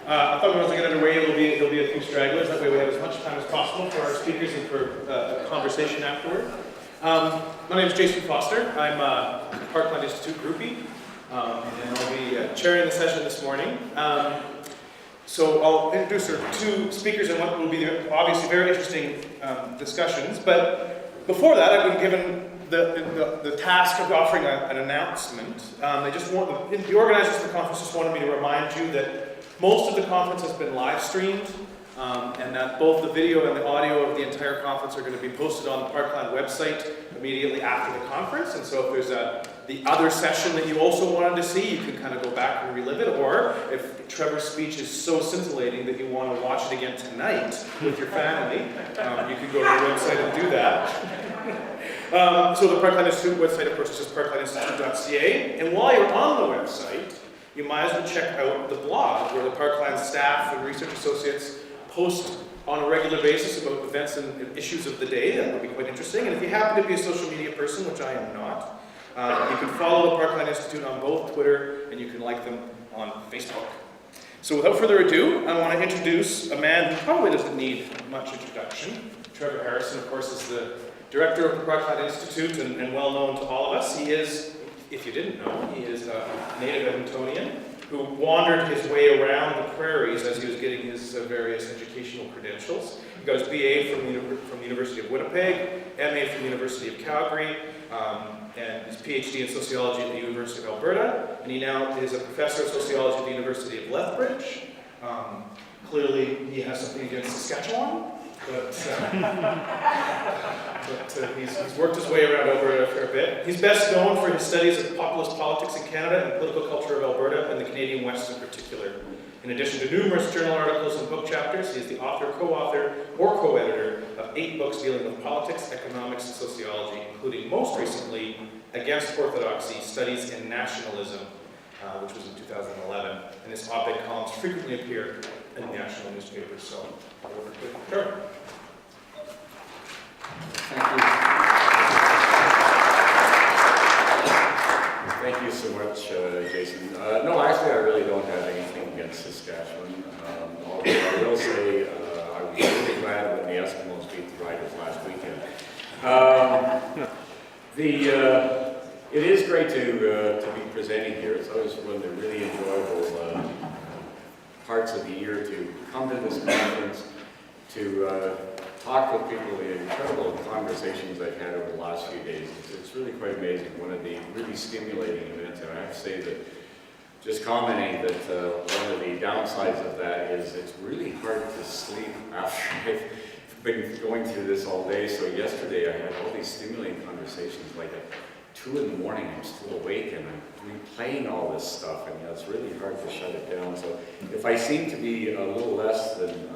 I thought we were going to get underway. There'll be a few stragglers. That way we have as much time as possible for our speakers and for a conversation afterward. My name is Jason Foster. I'm a Parkland Institute groupie, and I'll be chairing the session this morning. So I'll introduce our two speakers and what will be obviously very interesting discussions. But before that, I've been given the task of offering an announcement. The organizers of the conference just wanted me to remind you that most of the conference has been live streamed, and that both the video and the audio of the entire conference are going to be posted on the Parkland website immediately after the conference. And so if there's the other session that you also wanted to see, you can kind of go back and relive it. Or if Trevor's speech is so scintillating that you want to watch it again tonight with your family, you can go to the website and do that. So the Parkland Institute website, of course, is just parklandinstitute.ca. And while you're on the website, you might as well check out the blog where the Parkland staff and research associates post on a regular basis about events and issues of the day. That would be quite interesting. And if you happen to be a social media person, which I am not, you can follow the Parkland Institute on both Twitter and you can like them on Facebook. So without further ado, I want to introduce a man who probably doesn't need much introduction. Trevor Harrison, of course, is the director of the Parkland Institute and well known to all of us. He is, if you didn't know, he is a native Edmontonian who wandered his way around the prairies as he was getting his various educational credentials. He got his BA from the University of Winnipeg, MA from the University of Calgary, and his Ph.D. in Sociology at the University of Alberta, and he now is a Professor of Sociology at the University of Lethbridge. Clearly, he has something against Saskatchewan, but he's worked his way around Alberta a fair bit. He's best known for his studies of populist politics in Canada and political culture of Alberta and the Canadian West in particular. In addition to numerous journal articles and book chapters, he is the author, co-author, or co-editor of 8 books dealing with politics, economics, and sociology, including most recently, Against Orthodoxy, Studies in Nationalism, which was in 2011. And his op-ed columns frequently appear in national newspapers. So, over to Trevor. Thank you. Thank you so much, Jason. No, actually, I really don't have anything against Saskatchewan. Although I will say I was really glad when the Eskimos beat the Riders last weekend. It is great to be presenting here. It's always one of the really enjoyable parts of the year to come to this conference, to talk with people, the incredible conversations I've had over the last few days. It's really quite amazing. One of the really stimulating events, and I have to say that, just commenting that one of the downsides of that is it's really hard to sleep after I've been going through this all day. So yesterday I had all these stimulating conversations, like at 2 in the morning I'm still awake and I'm replaying all this stuff. I mean, it's really hard to shut it down. So if I seem to be a little less than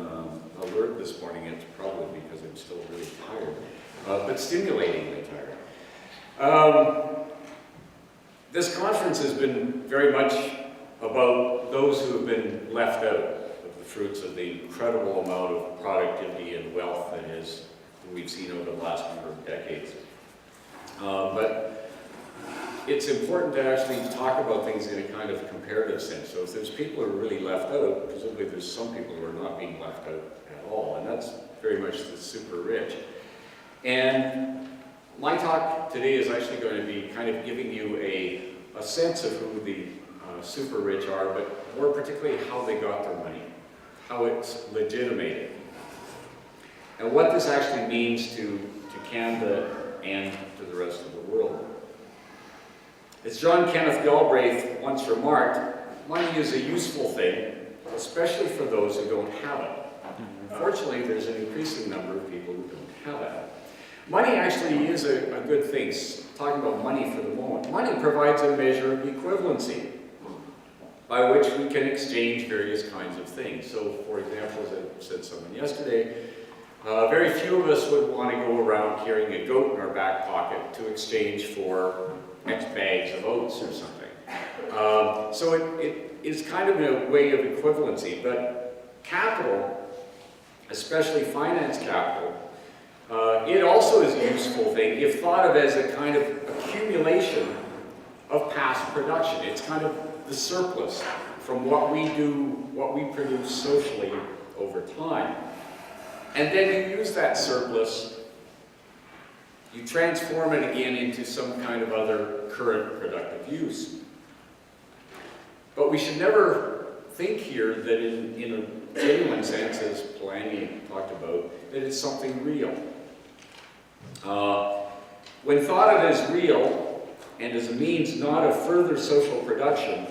alert this morning, it's probably because I'm still really tired, but stimulatingly tired. This conference has been very much about those who have been left out of the fruits of the incredible amount of productivity and wealth that we've seen over the last number of decades. But it's important to actually talk about things in a kind of comparative sense. So if there's people who are really left out, presumably there's some people who are not being left out at all, and that's very much the super rich. And my talk today is actually going to be kind of giving you a sense of who the super rich are, but more particularly how they got their money, how it's legitimated, and what this actually means to Canada and to the rest of the world. As John Kenneth Galbraith once remarked, money is a useful thing, especially for those who don't have it. Unfortunately, there's an increasing number of people who don't have it. Money actually is a good thing. Talking about money for the moment. Money provides a measure of equivalency by which we can exchange various kinds of things. So, for example, as I said to someone yesterday, very few of us would want to go around carrying a goat in our back pocket to exchange for X bags of oats or something. So it is kind of a way of equivalency, but capital, especially finance capital, it also is a useful thing if thought of as a kind of accumulation of past production. It's kind of the surplus from what we do, what we produce socially over time. And then you use that surplus, you transform it again into some kind of other current productive use. But we should never think here that in a genuine sense, as Polanyi talked about, that it's something real. When thought of as real, and as a means not of further social production,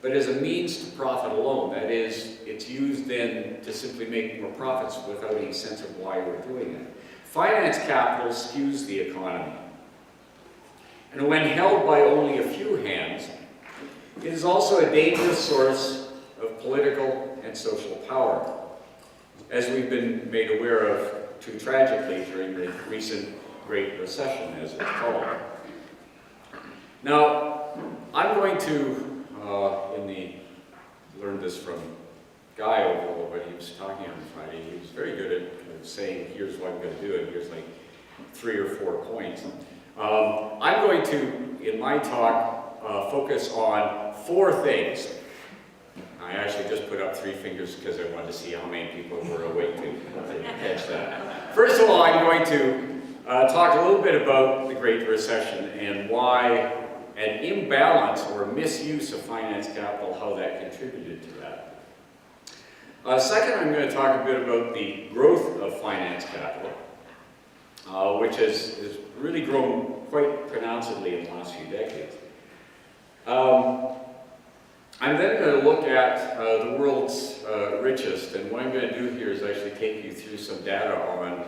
but as a means to profit alone, that is, it's used then to simply make more profits without any sense of why we're doing it. Finance capital skews the economy. And when held by only a few hands, it is also a dangerous source of political and social power, as we've been made aware of too tragically during the recent Great Recession, as it's called. Now, I'm going to, learned this from Guy overall, when he was talking on Friday. He was very good at saying, here's what I'm going to do, and here's like 3 or 4 points. I'm going to, in my talk, focus on 4 things. I actually just put up 3 fingers because I wanted to see how many people were awake to catch that. First of all, I'm going to talk a little bit about the Great Recession and why an imbalance or misuse of finance capital, how that contributed to that. Second, I'm going to talk a bit about the growth of finance capital, which has really grown quite pronouncedly in the last few decades. I'm then going to look at the world's richest, and what I'm going to do here is actually take you through some data on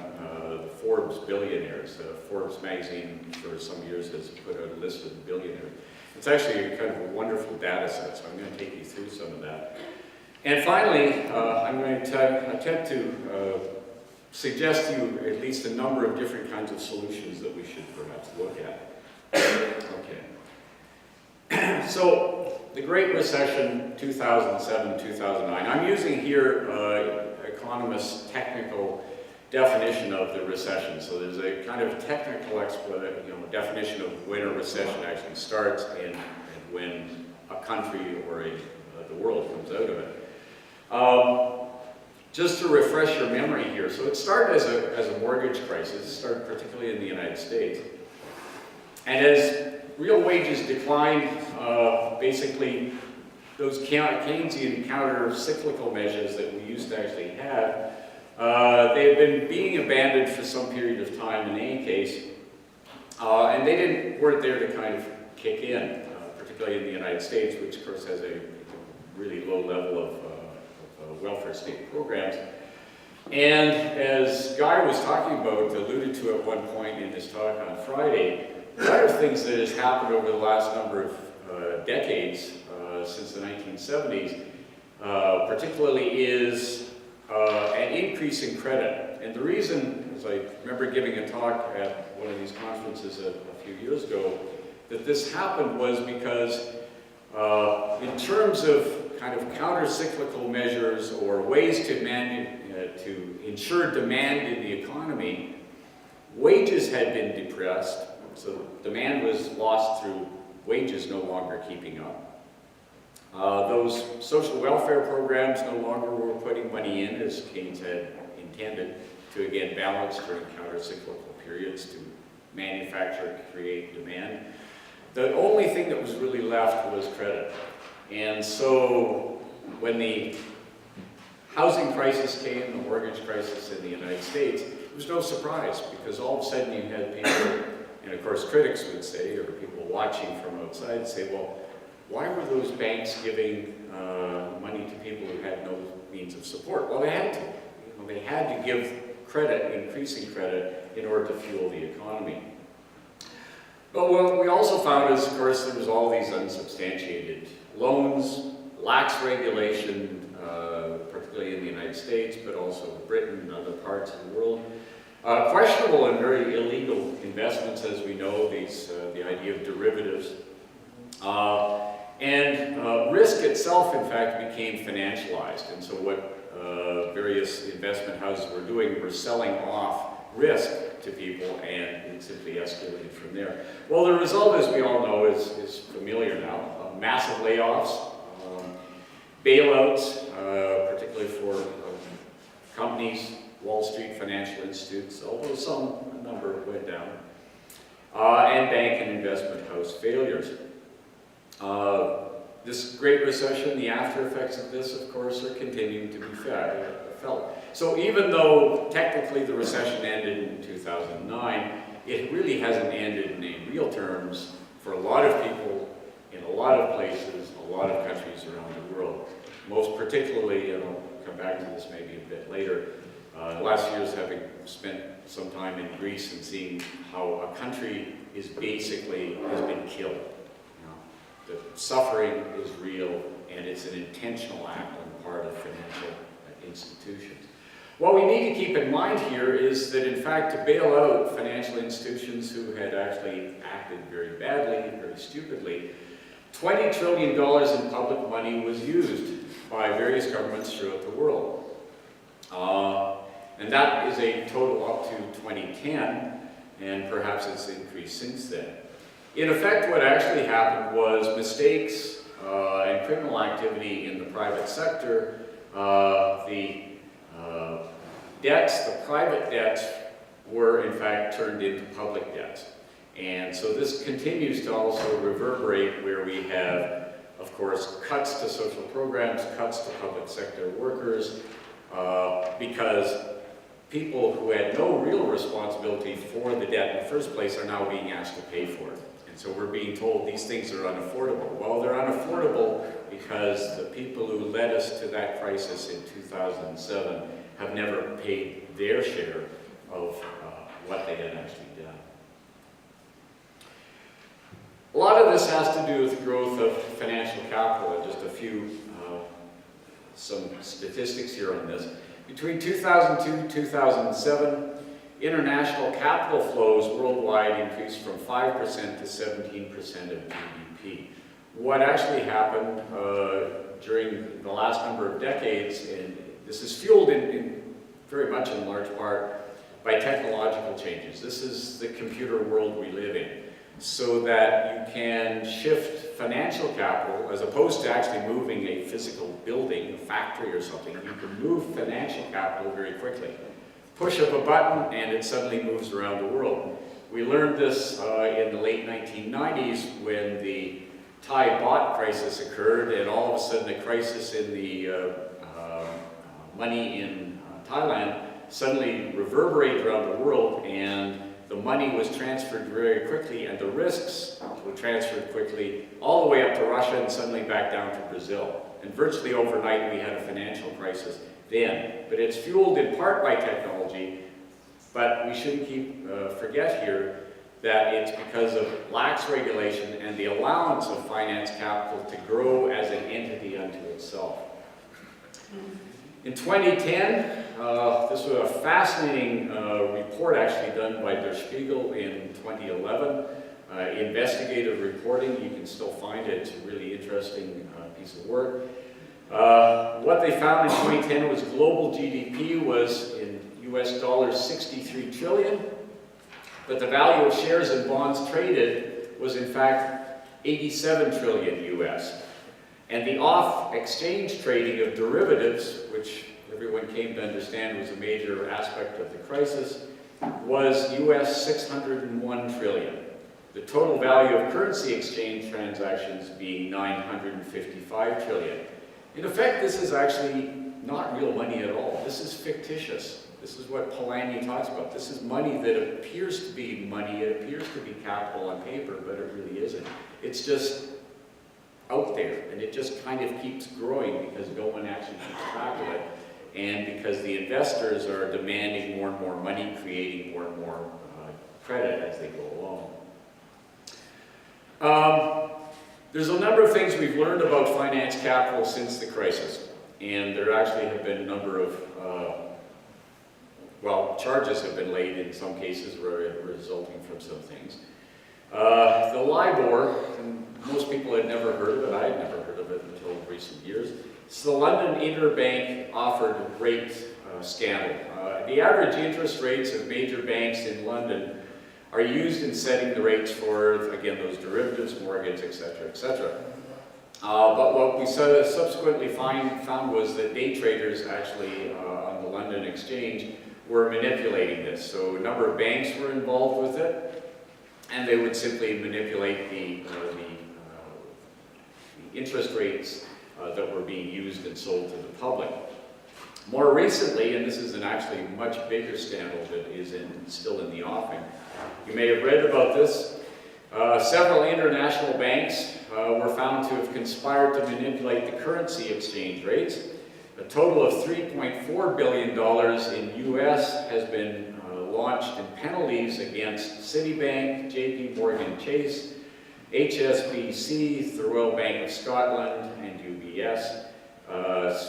the Forbes Billionaires. Forbes magazine for some years has put out a list of the billionaires. It's actually a kind of a wonderful data set, so I'm going to take you through some of that. And finally, I'm going to attempt to suggest to you at least a number of different kinds of solutions that we should perhaps look at. Okay. So, the Great Recession, 2007-2009. I'm using here economists' technical definition of the recession. So there's a kind of technical definition of when a recession actually starts and when a country or the world comes out of it. Just to refresh your memory here, so it started as a mortgage crisis. It started particularly in the United States. And as real wages declined, basically those Keynesian counter-cyclical measures that we used to actually have, they had been being abandoned for some period of time in any case, and they weren't there to kind of kick in, particularly in the United States, which of course has a really low level of welfare state programs. And as Guy was talking about, alluded to at one point in his talk on Friday, one of the things that has happened over the last number of decades, since the 1970s, particularly is an increase in credit. And the reason, as I remember giving a talk at one of these conferences a few years ago, that this happened was because in terms of kind of counter-cyclical measures or ways to ensure demand in the economy, wages had been depressed, so demand was lost through wages no longer keeping up. Those social welfare programs no longer were putting money in, as Keynes had intended, to again balance during counter-cyclical periods to manufacture, create demand. The only thing that was really left was credit. And so when the housing crisis came, the mortgage crisis in the United States, it was no surprise, because all of a sudden you had people, and of course critics would say, or people watching from outside say, well, why were those banks giving money to people who had no means of support? Well, they had to. They had to give credit, increasing credit, in order to fuel the economy. But what we also found is, of course, there was all these unsubstantiated loans, lax regulation, particularly in the United States, but also Britain and other parts of the world. Questionable and very illegal investments, as we know, the idea of derivatives. And risk itself, in fact, became financialized. And so what various investment houses were doing were selling off risk to people, and it simply escalated from there. Well, the result, as we all know, is familiar now. Massive layoffs. bailouts, particularly for companies, Wall Street financial institutes, although a number went down, and bank and investment house failures. This Great Recession, the after effects of this, of course, are continuing to be felt. So even though technically the recession ended in 2009, it really hasn't ended in real terms for a lot of people in a lot of places, a lot of countries around the world. Most particularly, and I'll come back to this maybe a bit later, last year's having spent some time in Greece and seeing how a country has been killed. The suffering is real, and it's an intentional act on the part of financial institutions. What we need to keep in mind here is that, in fact, to bail out financial institutions who had actually acted very badly, very stupidly, $20 trillion in public money was used by various governments throughout the world. And that is a total up to 2010, and perhaps it's increased since then. In effect, what actually happened was mistakes and criminal activity in the private sector. The private debts were in fact turned into public debts. And so this continues to also reverberate where we have, of course, cuts to social programs, cuts to public sector workers, because people who had no real responsibility for the debt in the first place are now being asked to pay for it. And so we're being told these things are unaffordable. Well, they're unaffordable because the people who led us to that crisis in 2007 have never paid their share of what they had actually done. A lot of this has to do with the growth of financial capital, and just a few, some statistics here on this. Between 2002 and 2007, international capital flows worldwide increased from 5% to 17% of GDP. What actually happened during the last number of decades, and this is fueled very much in large part by technological changes. This is the computer world we live in, so that you can shift financial capital, as opposed to actually moving a physical building, a factory or something, you can move financial capital very quickly. Push of a button and it suddenly moves around the world. We learned this in the late 1990s when the Thai baht crisis occurred, and all of a sudden a crisis in the money in Thailand suddenly reverberated around the world, and the money was transferred very quickly, and the risks were transferred quickly all the way up to Russia and suddenly back down to Brazil. And virtually overnight we had a financial crisis then. But it's fueled in part by technology, but we shouldn't forget here that it's because of lax regulation and the allowance of finance capital to grow as an entity unto itself. In 2010, this was a fascinating report actually done by Der Spiegel in 2011. Investigative reporting, you can still find it. It's a really interesting piece of work. What they found in 2010 was global GDP was in US dollars 63 trillion, but the value of shares and bonds traded was in fact 87 trillion US. And the off-exchange trading of derivatives, which everyone came to understand was a major aspect of the crisis, was US 601 trillion. The total value of currency exchange transactions being 955 trillion. In effect, this is actually not real money at all. This is fictitious. This is what Polanyi talks about. This is money that appears to be money, it appears to be capital on paper, but it really isn't. It's just out there, and it just kind of keeps growing because no one actually keeps track of it, and because the investors are demanding more and more money, creating more and more credit as they go along. There's a number of things we've learned about finance capital since the crisis, and there actually have been a number of, charges have been laid in some cases resulting from some things. The Libor, and most people had never heard of it, I had never heard of it until recent years. It's the London Interbank Offered Rate scandal. The average interest rates of major banks in London are used in setting the rates for, again, those derivatives, mortgages, etc., etc. But what we subsequently found was that day traders actually on the London Exchange were manipulating this. So a number of banks were involved with it, and they would simply manipulate the interest rates that were being used and sold to the public. More recently, and this is an actually much bigger scandal that is still in the offing, you may have read about this. Several international banks were found to have conspired to manipulate the currency exchange rates. A total of $3.4 billion in US has been launched in penalties against Citibank, JP Morgan Chase, HSBC, the Royal Bank of Scotland, and UBS,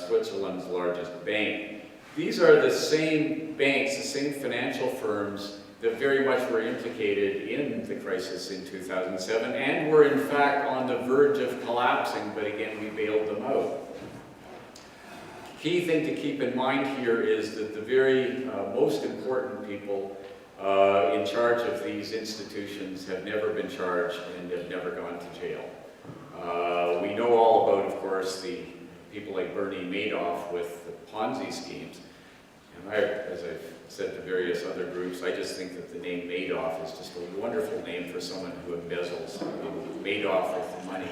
Switzerland's largest bank. These are the same banks, the same financial firms that very much were implicated in the crisis in 2007 and were in fact on the verge of collapsing, but again, we bailed them out. Key thing to keep in mind here is that the very most important people in charge of these institutions have never been charged and have never gone to jail. We know all about, of course, the people like Bernie Madoff with the Ponzi schemes. And as I've said to various other groups, I just think that the name Madoff is just a wonderful name for someone who embezzles. Madoff with the money.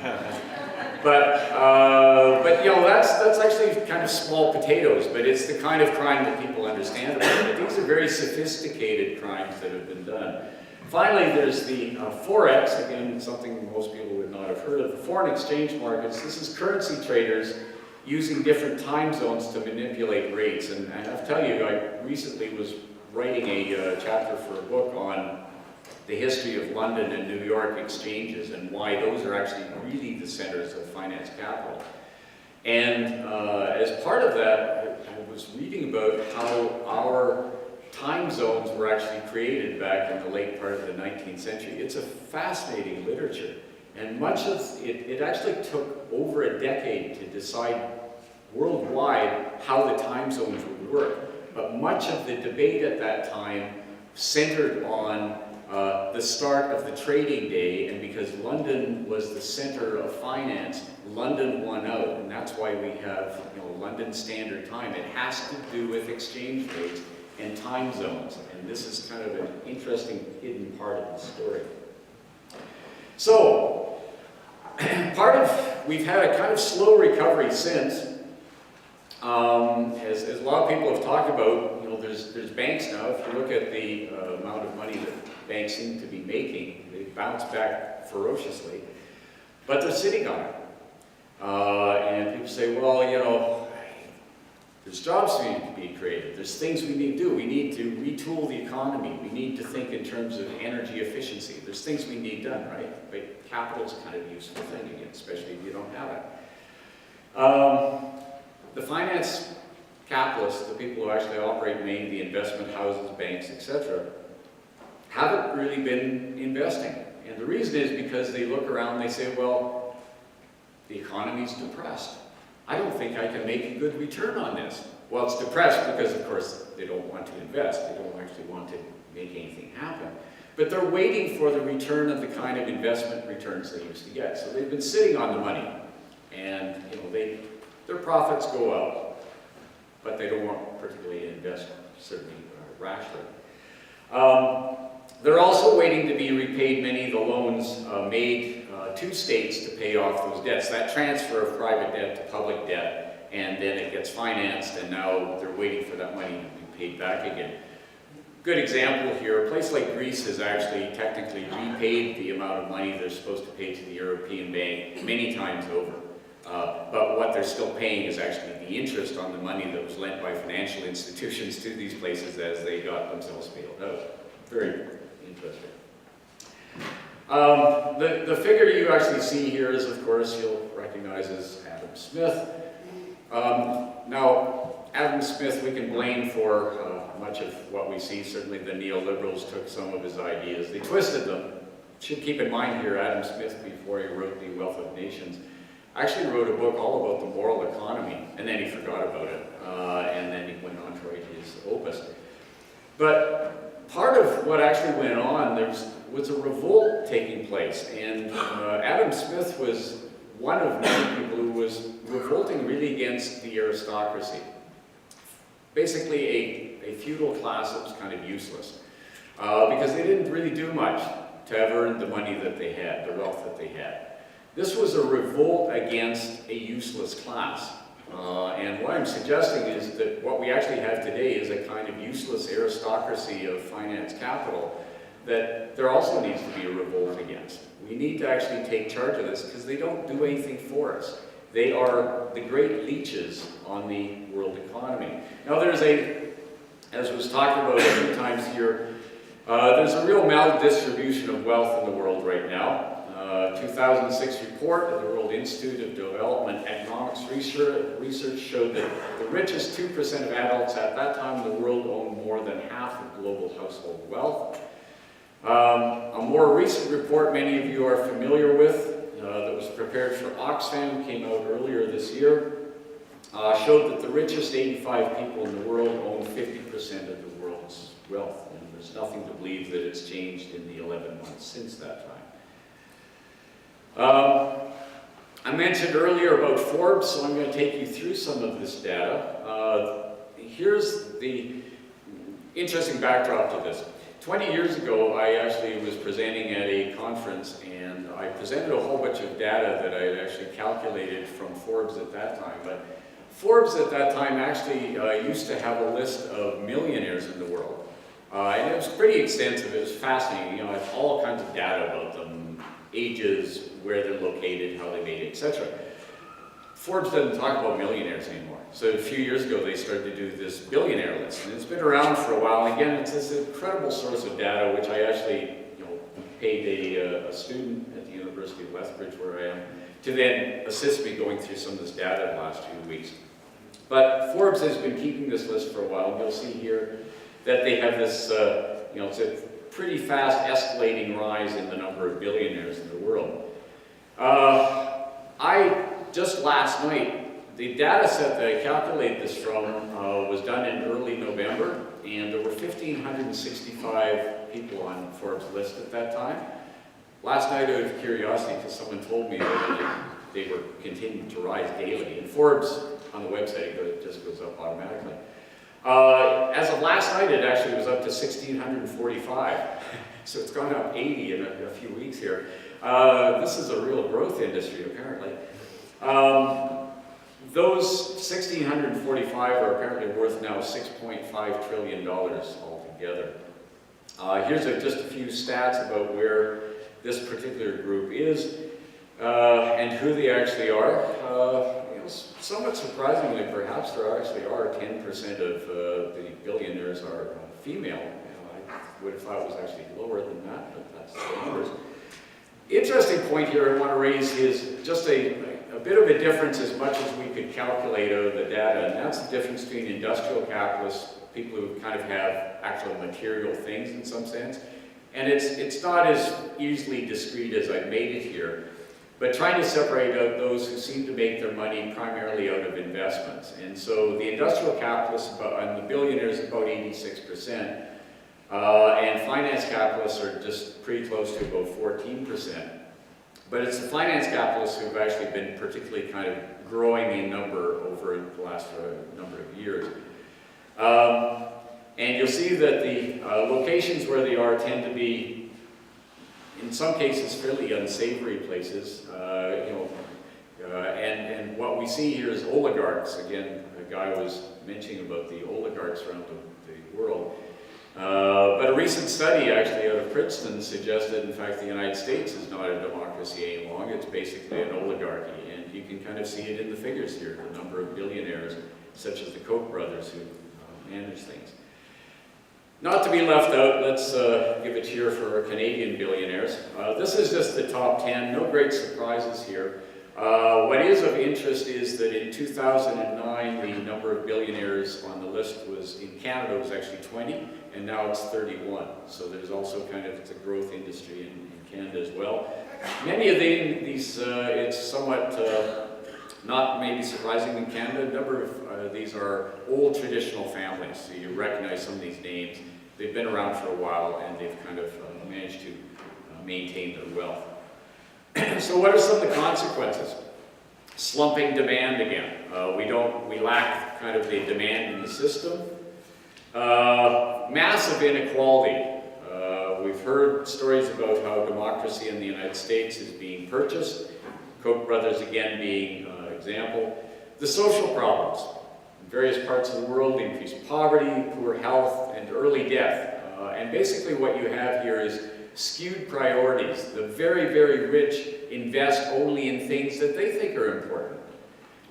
But you know, that's actually kind of small potatoes, but it's the kind of crime that people understand about it. These are very sophisticated crimes that have been done. Finally, there's the Forex, again, something most people would not have heard of. The foreign exchange markets, this is currency traders using different time zones to manipulate rates. And I have to tell you, I recently was writing a chapter for a book on the history of London and New York exchanges and why those are actually really the centers of finance capital. And as part of that, I was reading about how our time zones were actually created back in the late part of the 19th century. It's a fascinating literature. And much of it actually took over a decade to decide worldwide how the time zones would work. But much of the debate at that time centered on the start of the trading day, and because London was the center of finance, London won out, and that's why we have, you know, London Standard Time. It has to do with exchange rates and time zones, and this is kind of an interesting hidden part of the story. So, we've had a kind of slow recovery since. As a lot of people have talked about, you know, there's banks now. If you look at the amount of money that banks seem to be making, they bounce back ferociously, but they're sitting on it. And people say, well, you know, there's jobs to be created. There's things we need to do. We need to retool the economy. We need to think in terms of energy efficiency. There's things we need done, right? But capital's kind of a useful thing again, especially if you don't have it. The finance capitalists, the people who actually operate mainly the investment houses, banks, etc., haven't really been investing. And the reason is because they look around and they say, well, the economy's depressed. I don't think I can make a good return on this. Well, it's depressed because, of course, they don't want to invest. They don't actually want to make anything happen. But they're waiting for the return of the kind of investment returns they used to get. So they've been sitting on the money. And, you know, their profits go up, but they don't want particularly invest, certainly rashly. They're also waiting to be repaid many of the loans made to states to pay off those debts. That transfer of private debt to public debt, and then it gets financed, and now they're waiting for that money to be paid back again. Good example here, a place like Greece has actually technically repaid the amount of money they're supposed to pay to the European Bank many times over. But what they're still paying is actually the interest on the money that was lent by financial institutions to these places as they got themselves bailed out. Very interesting. The figure you actually see here is, of course, you'll recognize as Adam Smith. Now, Adam Smith we can blame for much of what we see. Certainly the neoliberals took some of his ideas. They twisted them. Should keep in mind here, Adam Smith, before he wrote The Wealth of Nations, actually wrote a book all about the moral economy, and then he forgot about it, and then he went on to write his opus. But part of what actually went on, there was a revolt taking place, and Adam Smith was one of many people who was revolting really against the aristocracy. Basically a feudal class that was kind of useless because they didn't really do much to have earned the money that they had, the wealth that they had. This was a revolt against a useless class. And what I'm suggesting is that what we actually have today is a kind of useless aristocracy of finance capital that there also needs to be a revolt against. We need to actually take charge of this because they don't do anything for us. They are the great leeches on the world economy. Now there's as was talked about a few times here, there's a real maldistribution of wealth in the world right now. 2006 report of the World Institute of Development Economics research showed that the richest 2% of adults at that time in the world owned more than half of global household wealth. A more recent report many of you are familiar with that was prepared for Oxfam, came out earlier this year, showed that the richest 85 people in the world own 50% of the world's wealth. And there's nothing to believe that it's changed in the 11 months since that time. I mentioned earlier about Forbes, so I'm going to take you through some of this data. Here's the interesting backdrop to this. 20 years ago, I actually was presenting at a conference, and I presented a whole bunch of data that I had actually calculated from Forbes at that time. But Forbes at that time actually used to have a list of millionaires in the world. And it was pretty extensive. It was fascinating. You know, I had all kinds of data about them, ages, where they're located, how they made it, etc. Forbes doesn't talk about millionaires anymore. So a few years ago, they started to do this billionaire list, and it's been around for a while. And again, it's this incredible source of data, which I actually, paid a student at the University of Lethbridge, where I am, to then assist me going through some of this data in the last few weeks. But Forbes has been keeping this list for a while, and you'll see here that they have this, it's a pretty fast escalating rise in the number of billionaires in the world. Just last night, the data set that I calculated this from was done in early November, and there were 1,565 people on Forbes' list at that time. Last night, out of curiosity, because someone told me that they were continuing to rise daily, and Forbes on the website, it just goes up automatically. As of last night, it actually was up to 1,645. So it's gone up 80 in a few weeks here. This is a real growth industry, apparently. Those 1,645 are apparently worth now $6.5 trillion altogether. Here's just a few stats about where this particular group is and who they actually are. Somewhat surprisingly, perhaps, there actually are 10% of the billionaires are female. I would have thought it was actually lower than that, but that's the numbers. Interesting point here I want to raise is just a bit of a difference as much as we could calculate out of the data, and that's the difference between industrial capitalists, people who kind of have actual material things in some sense, and it's not as easily discrete as I made it here, but trying to separate out those who seem to make their money primarily out of investments. And so the industrial capitalists and the billionaires about 86%, and finance capitalists are just pretty close to about 14%. But it's the finance capitalists who've actually been particularly kind of growing in number over the last number of years. And you'll see that the locations where they are tend to be, in some cases, fairly unsavory places. And what we see here is oligarchs. Again, a guy was mentioning about the oligarchs around the world. But a recent study actually out of Princeton suggested, in fact, the United States is not a democracy any longer. It's basically an oligarchy. And you can kind of see it in the figures here, the number of billionaires, such as the Koch brothers, who manage things. Not to be left out, let's give a cheer for our Canadian billionaires. This is just the top 10, no great surprises here. What is of interest is that in 2009, the number of billionaires on the list in Canada was actually 20, and now it's 31. So there's also kind of, it's a growth industry in Canada as well. Many of these, it's somewhat not maybe surprising in Canada. A number of these are old traditional families, so you recognize some of these names. They've been around for a while, and they've kind of managed to maintain their wealth. So what are some of the consequences? Slumping demand again. We lack kind of the demand in the system. Massive inequality. We've heard stories about how democracy in the United States is being purchased. Koch brothers again being an example. The social problems. In various parts of the world, increased poverty, poor health, and early death. And basically what you have here is skewed priorities. The very, very rich invest only in things that they think are important.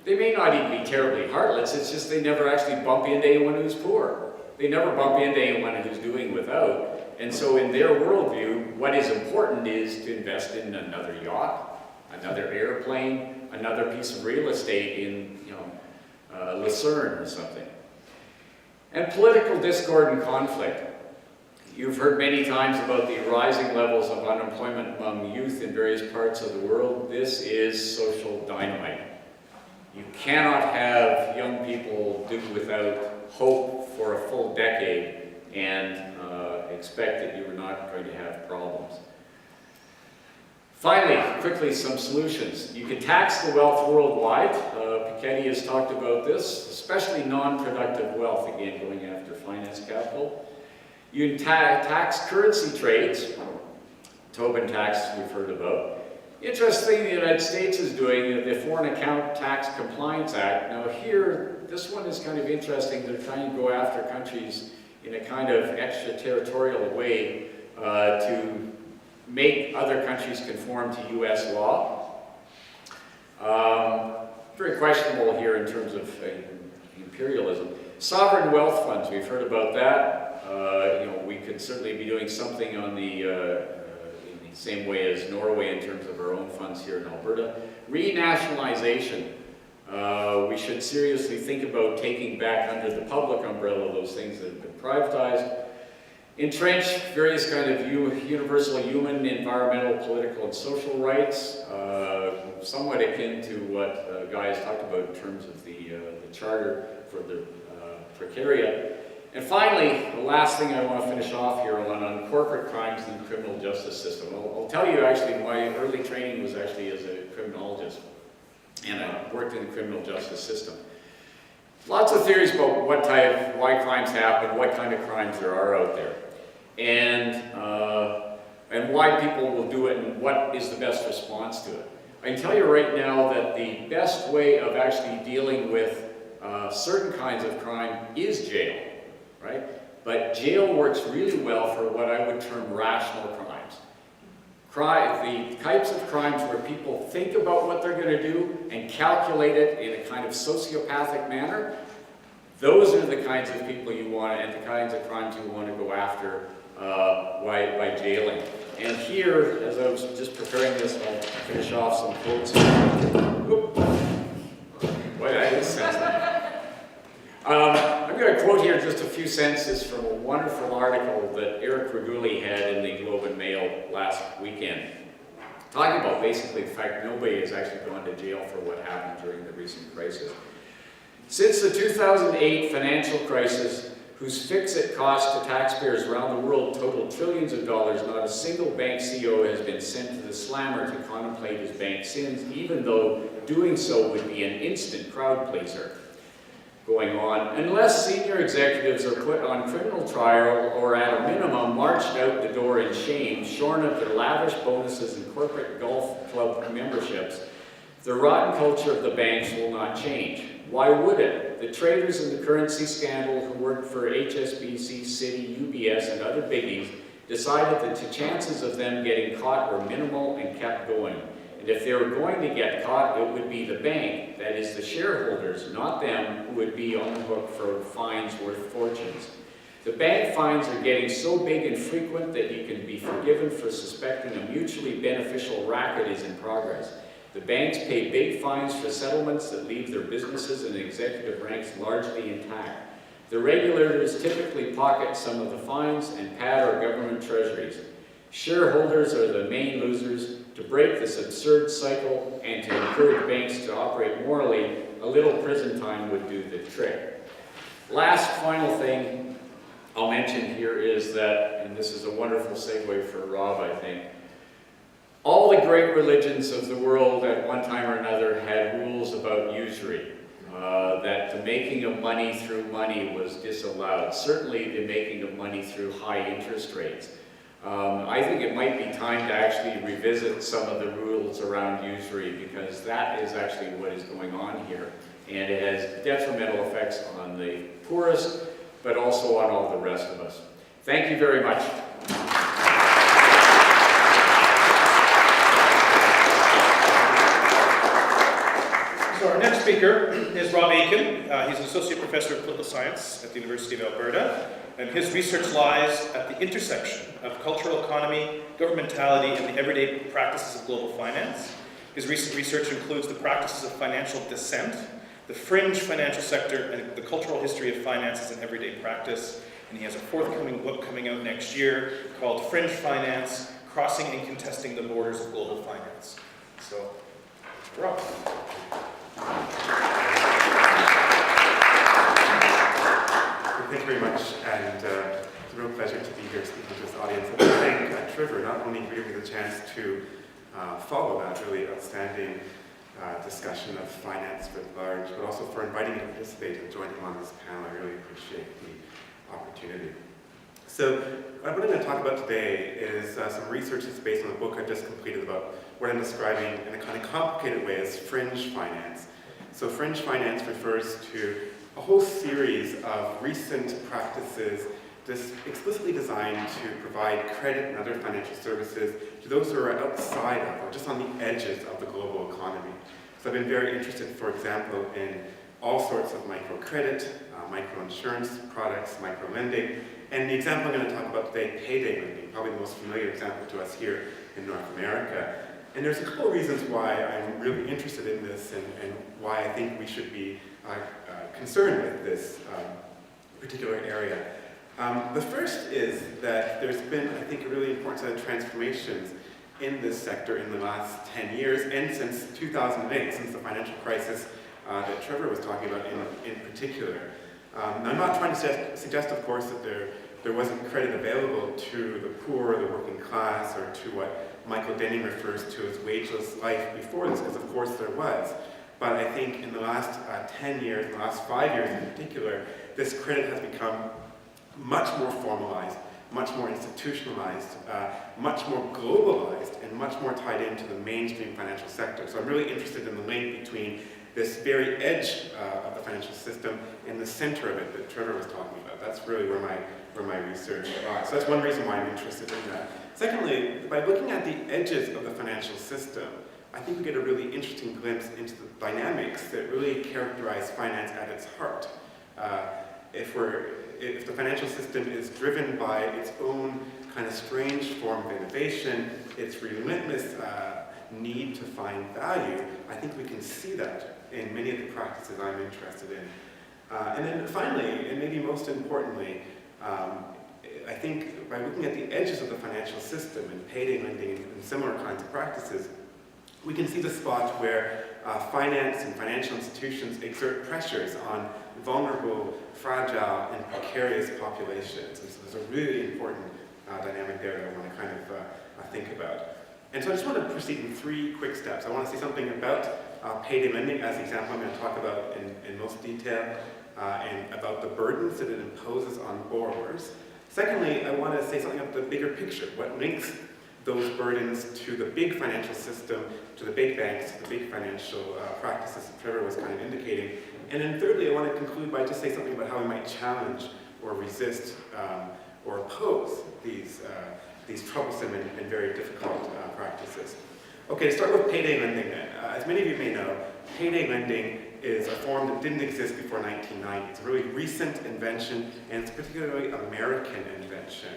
They may not even be terribly heartless, it's just they never actually bump into anyone who's poor. They never bump into anyone who's doing without. And so in their worldview, what is important is to invest in another yacht, another airplane, another piece of real estate in, Lucerne or something. And political discord and conflict. You've heard many times about the rising levels of unemployment among youth in various parts of the world. This is social dynamite. You cannot have young people do without hope for a full decade and expect that you are not going to have problems. Finally, quickly, some solutions. You can tax the wealth worldwide. Piketty has talked about this, especially non-productive wealth, again, going after finance capital. You can tax currency trades, Tobin tax we've heard about. Interesting, the United States is doing the Foreign Account Tax Compliance Act. Now here, this one is kind of interesting. They're trying to go after countries in a kind of extraterritorial way to make other countries conform to US law. Very questionable here in terms of imperialism. Sovereign wealth funds, we've heard about that. We could certainly be doing something on in the same way as Norway in terms of our own funds here in Alberta. Renationalization. We should seriously think about taking back under the public umbrella those things that have been privatized. Entrench various kind of universal human, environmental, political, and social rights, somewhat akin to what Guy has talked about in terms of the charter for the precariat. And finally, the last thing I want to finish off here on corporate crimes in the criminal justice system. I'll tell you actually, my early training was actually as a criminologist, and I worked in the criminal justice system. Lots of theories about why crimes happen, what kind of crimes there are out there, and why people will do it, and what is the best response to it. I can tell you right now that the best way of actually dealing with certain kinds of crime is jail. Right? But jail works really well for what I would term rational crimes. The types of crimes where people think about what they're going to do and calculate it in a kind of sociopathic manner, those are the kinds of people you want, and the kinds of crimes you want to go after by jailing. And here, as I was just preparing this, I'll finish off some quotes. Boy, that is sensitive. I'm going to quote here just a few sentences from a wonderful article that Eric Reguli had in the Globe and Mail last weekend, talking about basically the fact nobody has actually gone to jail for what happened during the recent crisis. Since the 2008 financial crisis, whose fix-it cost to taxpayers around the world totaled trillions of dollars, not a single bank CEO has been sent to the slammer to contemplate his bank sins, even though doing so would be an instant crowd pleaser. Going on, unless senior executives are put on criminal trial or at a minimum marched out the door in shame, shorn of their lavish bonuses and corporate golf club memberships, the rotten culture of the banks will not change. Why would it? The traders in the currency scandal who worked for HSBC, Citi, UBS, and other biggies decided that the chances of them getting caught were minimal and kept going. And if they were going to get caught, it would be the bank, that is the shareholders, not them, who would be on the hook for fines worth fortunes. The bank fines are getting so big and frequent that you can be forgiven for suspecting a mutually beneficial racket is in progress. The banks pay big fines for settlements that leave their businesses and executive ranks largely intact. The regulators typically pocket some of the fines and pad our government treasuries. Shareholders are the main losers. To break this absurd cycle and to encourage banks to operate morally, a little prison time would do the trick. Last final thing I'll mention here is that, and this is a wonderful segue for Rob, I think, All the great religions of the world at one time or another had rules about usury. That the making of money through money was disallowed. Certainly the making of money through high interest rates. I think it might be time to actually revisit some of the rules around usury, because that is actually what is going on here. And it has detrimental effects on the poorest, but also on all the rest of us. Thank you very much. So our next speaker is Rob Aitken. He's an associate professor of political science at the University of Alberta, and his research lies at the intersection of cultural economy, governmentality, and the everyday practices of global finance. His recent research includes the practices of financial dissent, the fringe financial sector, and the cultural history of finance as an everyday practice. And he has a forthcoming book coming out next year called Fringe Finance, Crossing and Contesting the Borders of Global Finance. So, Rob. Thank you very much, and it's a real pleasure to be here speaking to this audience. And I thank Trevor not only for giving me the chance to follow that really outstanding discussion of finance writ large, but also for inviting me to participate and join him on this panel. I really appreciate the opportunity. So what I'm going to talk about today is some research that's based on a book I've just completed about what I'm describing in a kind of complicated way as fringe finance. So fringe finance refers to a whole series of recent practices explicitly designed to provide credit and other financial services to those who are outside of or just on the edges of the global economy. So I've been very interested, for example, in all sorts of microcredit, microinsurance products, microlending, and the example I'm going to talk about today, payday lending, probably the most familiar example to us here in North America. And there's a couple of reasons why I'm really interested in this and why I think we should be concerned with this particular area. The first is that there's been, I think, a really important set of transformations in this sector in the last 10 years and since 2008, since the financial crisis that Trevor was talking about in particular. Now, I'm not trying to suggest, of course, that there wasn't credit available to the poor, the working class, or to what Michael Denning refers to as wageless life before this, because of course there was. But I think in the last 10 years, in the last 5 years in particular, this credit has become much more formalized, much more institutionalized, much more globalized, and much more tied into the mainstream financial sector. So I'm really interested in the link between this very edge of the financial system and the center of it that Trevor was talking about. That's really where my research lies. So that's one reason why I'm interested in that. Secondly, by looking at the edges of the financial system, I think we get a really interesting glimpse into the dynamics that really characterize finance at its heart. If the financial system is driven by its own kind of strange form of innovation, its relentless need to find value, I think we can see that in many of the practices I'm interested in. And then finally, and maybe most importantly, I think by looking at the edges of the financial system and payday lending and similar kinds of practices, we can see the spot where finance and financial institutions exert pressures on vulnerable, fragile, and precarious populations. And so there's a really important dynamic there that I want to kind of think about. And so I just want to proceed in 3 quick steps. I want to say something about payday lending as the example I'm going to talk about in most detail, and about the burdens that it imposes on borrowers. Secondly, I want to say something about the bigger picture, what links those burdens to the big financial system, to the big banks, to the big financial practices that Trevor was kind of indicating. And then thirdly, I want to conclude by just saying something about how we might challenge or resist or oppose these troublesome and very difficult practices. Okay, to start with payday lending then. As many of you may know, payday lending is a form that didn't exist before 1990. It's a really recent invention, and it's a particularly American invention,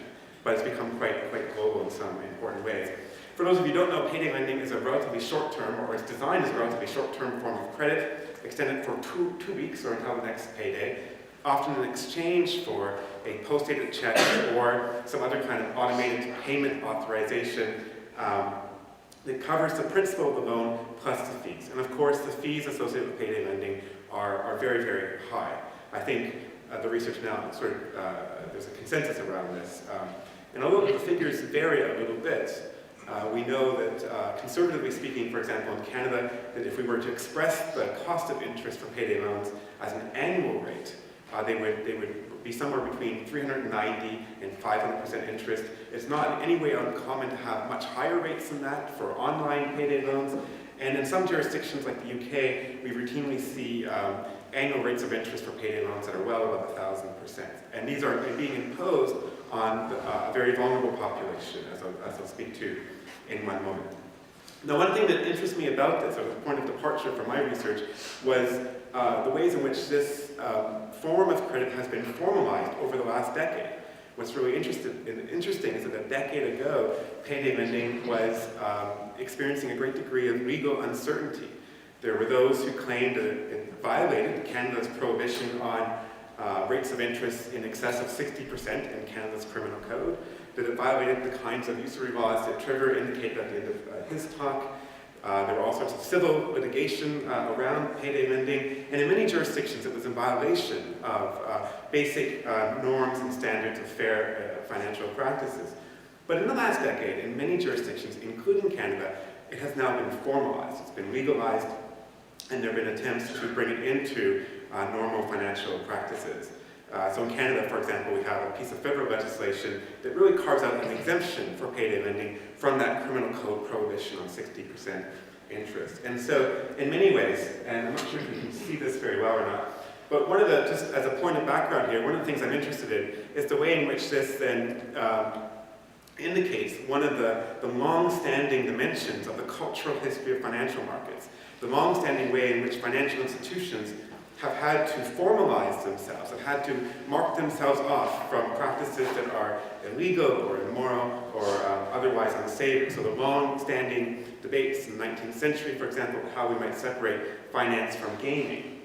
but it's become quite global in some important ways. For those of you who don't know, payday lending is a relatively short-term, or it's designed as a relatively short-term form of credit, extended for two weeks or until the next payday, often in exchange for a post-dated check or some other kind of automated payment authorization that covers the principal of the loan plus the fees. And of course, the fees associated with payday lending are very, very high. I think the research now sort of, there's a consensus around this. And although the figures vary a little bit, We know that, conservatively speaking, for example, in Canada, that if we were to express the cost of interest for payday loans as an annual rate, they would be somewhere between 390 and 500% interest. It's not in any way uncommon to have much higher rates than that for online payday loans. And in some jurisdictions like the UK, we routinely see annual rates of interest for payday loans that are well above 1,000%. And these are being imposed on a very vulnerable population, as I'll speak to in one moment. Now, one thing that interests me about this, or the point of departure from my research, was the ways in which this form of credit has been formalized over the last decade. What's really interesting is that a decade ago, payday lending was experiencing a great degree of legal uncertainty. There were those who claimed that it violated Canada's prohibition on rates of interest in excess of 60% in Canada's criminal code, that it violated the kinds of usury laws that Trevor indicated at the end of his talk. There were all sorts of civil litigation around payday lending, and in many jurisdictions it was in violation of basic norms and standards of fair financial practices. But in the last decade, in many jurisdictions, including Canada, it has now been formalized, it's been legalized, and there have been attempts to bring it into normal financial practices. So in Canada, for example, we have a piece of federal legislation that really carves out an exemption for payday lending from that criminal code prohibition on 60% interest. And so, in many ways, and I'm not sure if you can see this very well or not, but one of the, just as a point of background here, one of the things I'm interested in is the way in which this then indicates one of the long-standing dimensions of the cultural history of financial markets, the long-standing way in which financial institutions have had to formalize themselves, have had to mark themselves off from practices that are illegal or immoral or otherwise unsafe. So the long-standing debates in the 19th century, for example, how we might separate finance from gaming,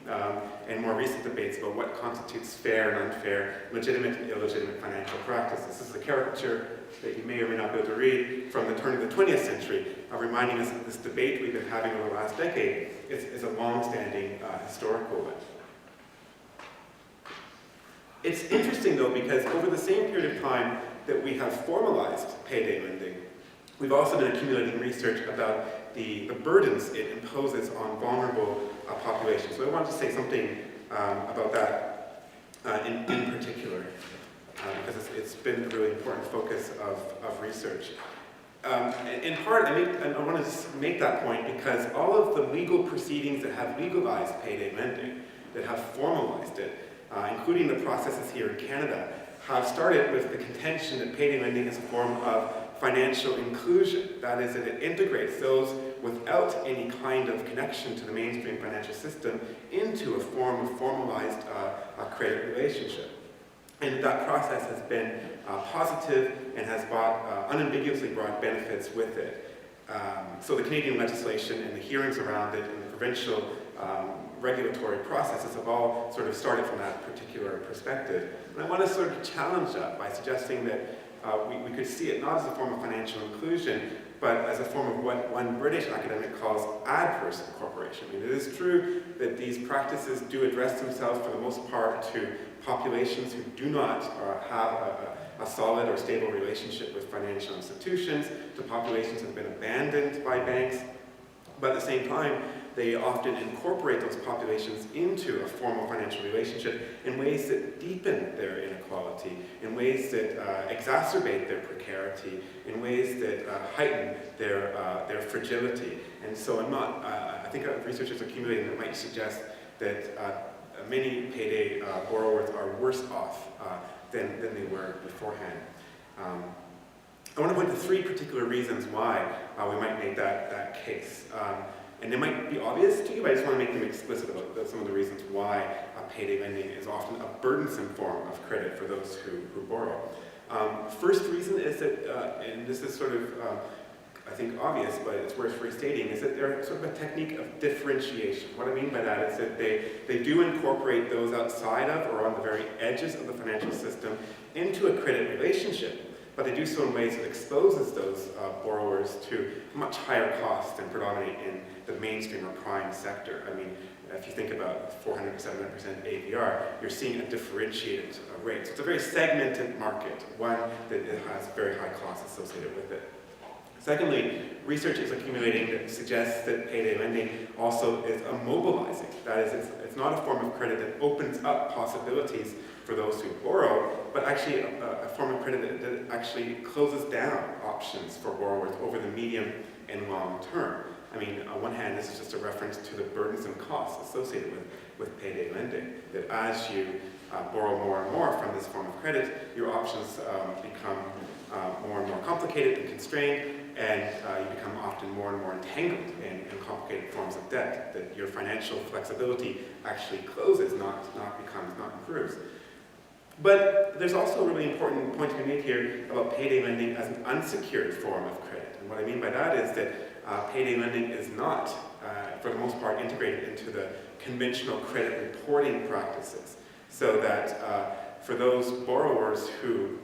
and more recent debates about what constitutes fair and unfair, legitimate and illegitimate financial practices. This is a caricature that you may or may not be able to read from the turn of the 20th century, reminding us that this debate we've been having over the last decade is a long-standing historical one. It's interesting, though, because over the same period of time that we have formalized payday lending, we've also been accumulating research about the burdens it imposes on vulnerable populations. So I wanted to say something about that in particular, because it's been a really important focus of research. In part, I want to make that point because all of the legal proceedings that have legalized payday lending, that have formalized it, including the processes here in Canada, have started with the contention that payday lending is a form of financial inclusion. That is, that it integrates those without any kind of connection to the mainstream financial system into a form of formalized credit relationship. And that process has been positive and has unambiguously brought benefits with it. So the Canadian legislation and the hearings around it and the provincial regulatory processes have all sort of started from that particular perspective. And I want to sort of challenge that by suggesting that we could see it not as a form of financial inclusion, but as a form of what one British academic calls adverse incorporation. I mean, it is true that these practices do address themselves for the most part to populations who do not have a solid or stable relationship with financial institutions, to populations that have been abandoned by banks, but at the same time, they often incorporate those populations into a formal financial relationship in ways that deepen their inequality, in ways that exacerbate their precarity, in ways that heighten their fragility. And so I think research is accumulating that might suggest that many payday borrowers are worse off than they were beforehand. I want to point to three particular reasons why we might make that case. And they might be obvious to you, but I just want to make them explicit about some of the reasons why payday lending is often a burdensome form of credit for those who borrow. First reason is that, and this is sort of, I think, obvious, but it's worth restating, is that they're sort of a technique of differentiation. What I mean by that is that they do incorporate those outside of or on the very edges of the financial system into a credit relationship, but they do so in ways that exposes those borrowers to much higher costs than predominate in the mainstream or prime sector. I mean, if you think about 400 to 700% APR, you're seeing a differentiated rate. So it's a very segmented market, one that has very high costs associated with it. Secondly, research is accumulating that suggests that payday lending also is immobilizing. That is, it's not a form of credit that opens up possibilities for those who borrow, but actually a form of credit that actually closes down options for borrowers over the medium and long term. I mean, on one hand, this is just a reference to the burdensome costs associated with payday lending, that as you borrow more and more from this form of credit, your options become more and more complicated and constrained, and you become often more and more entangled in complicated forms of debt, that your financial flexibility actually closes, not improves. But there's also a really important point to be made here about payday lending as an unsecured form of credit. And what I mean by that is that payday lending is not, for the most part, integrated into the conventional credit reporting practices. So that for those borrowers who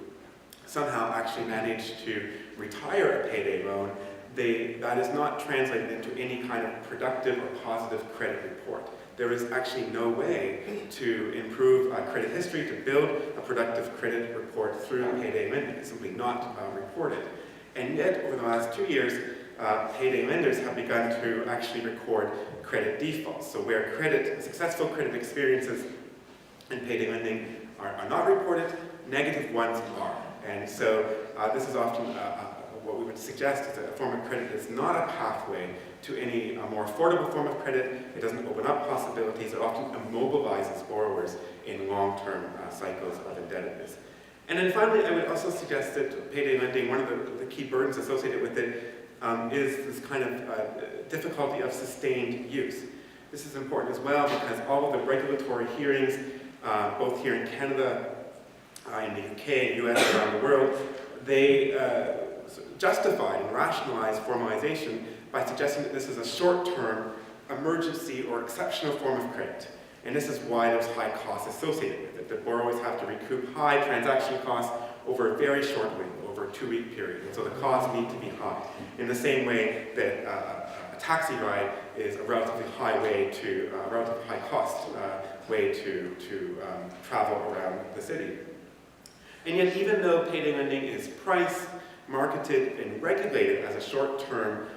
somehow actually manage to retire a payday loan, that is not translated into any kind of productive or positive credit report. There is actually no way to improve credit history, to build a productive credit report through payday lending. It's simply not reported. And yet, over the last 2 years, payday lenders have begun to actually record credit defaults. So where successful credit experiences in payday lending are not reported, negative ones are. And so this is often what we would suggest is that a form of credit is not a pathway to any more affordable form of credit. It doesn't open up possibilities. It often immobilizes borrowers in long-term cycles of indebtedness. And then finally, I would also suggest that payday lending, one of the key burdens associated with it is this kind of difficulty of sustained use. This is important as well because all of the regulatory hearings, both here in Canada, in the UK, US, around the world, they justified and rationalized formalization by suggesting that this is a short-term emergency or exceptional form of credit. And this is why there's high costs associated with it, that borrowers have to recoup high transaction costs over a very short window, over a 2-week period. And so the costs need to be high. In the same way that a taxi ride is a relatively high cost way to travel around the city. And yet, even though payday lending is priced, marketed, and regulated as a short-term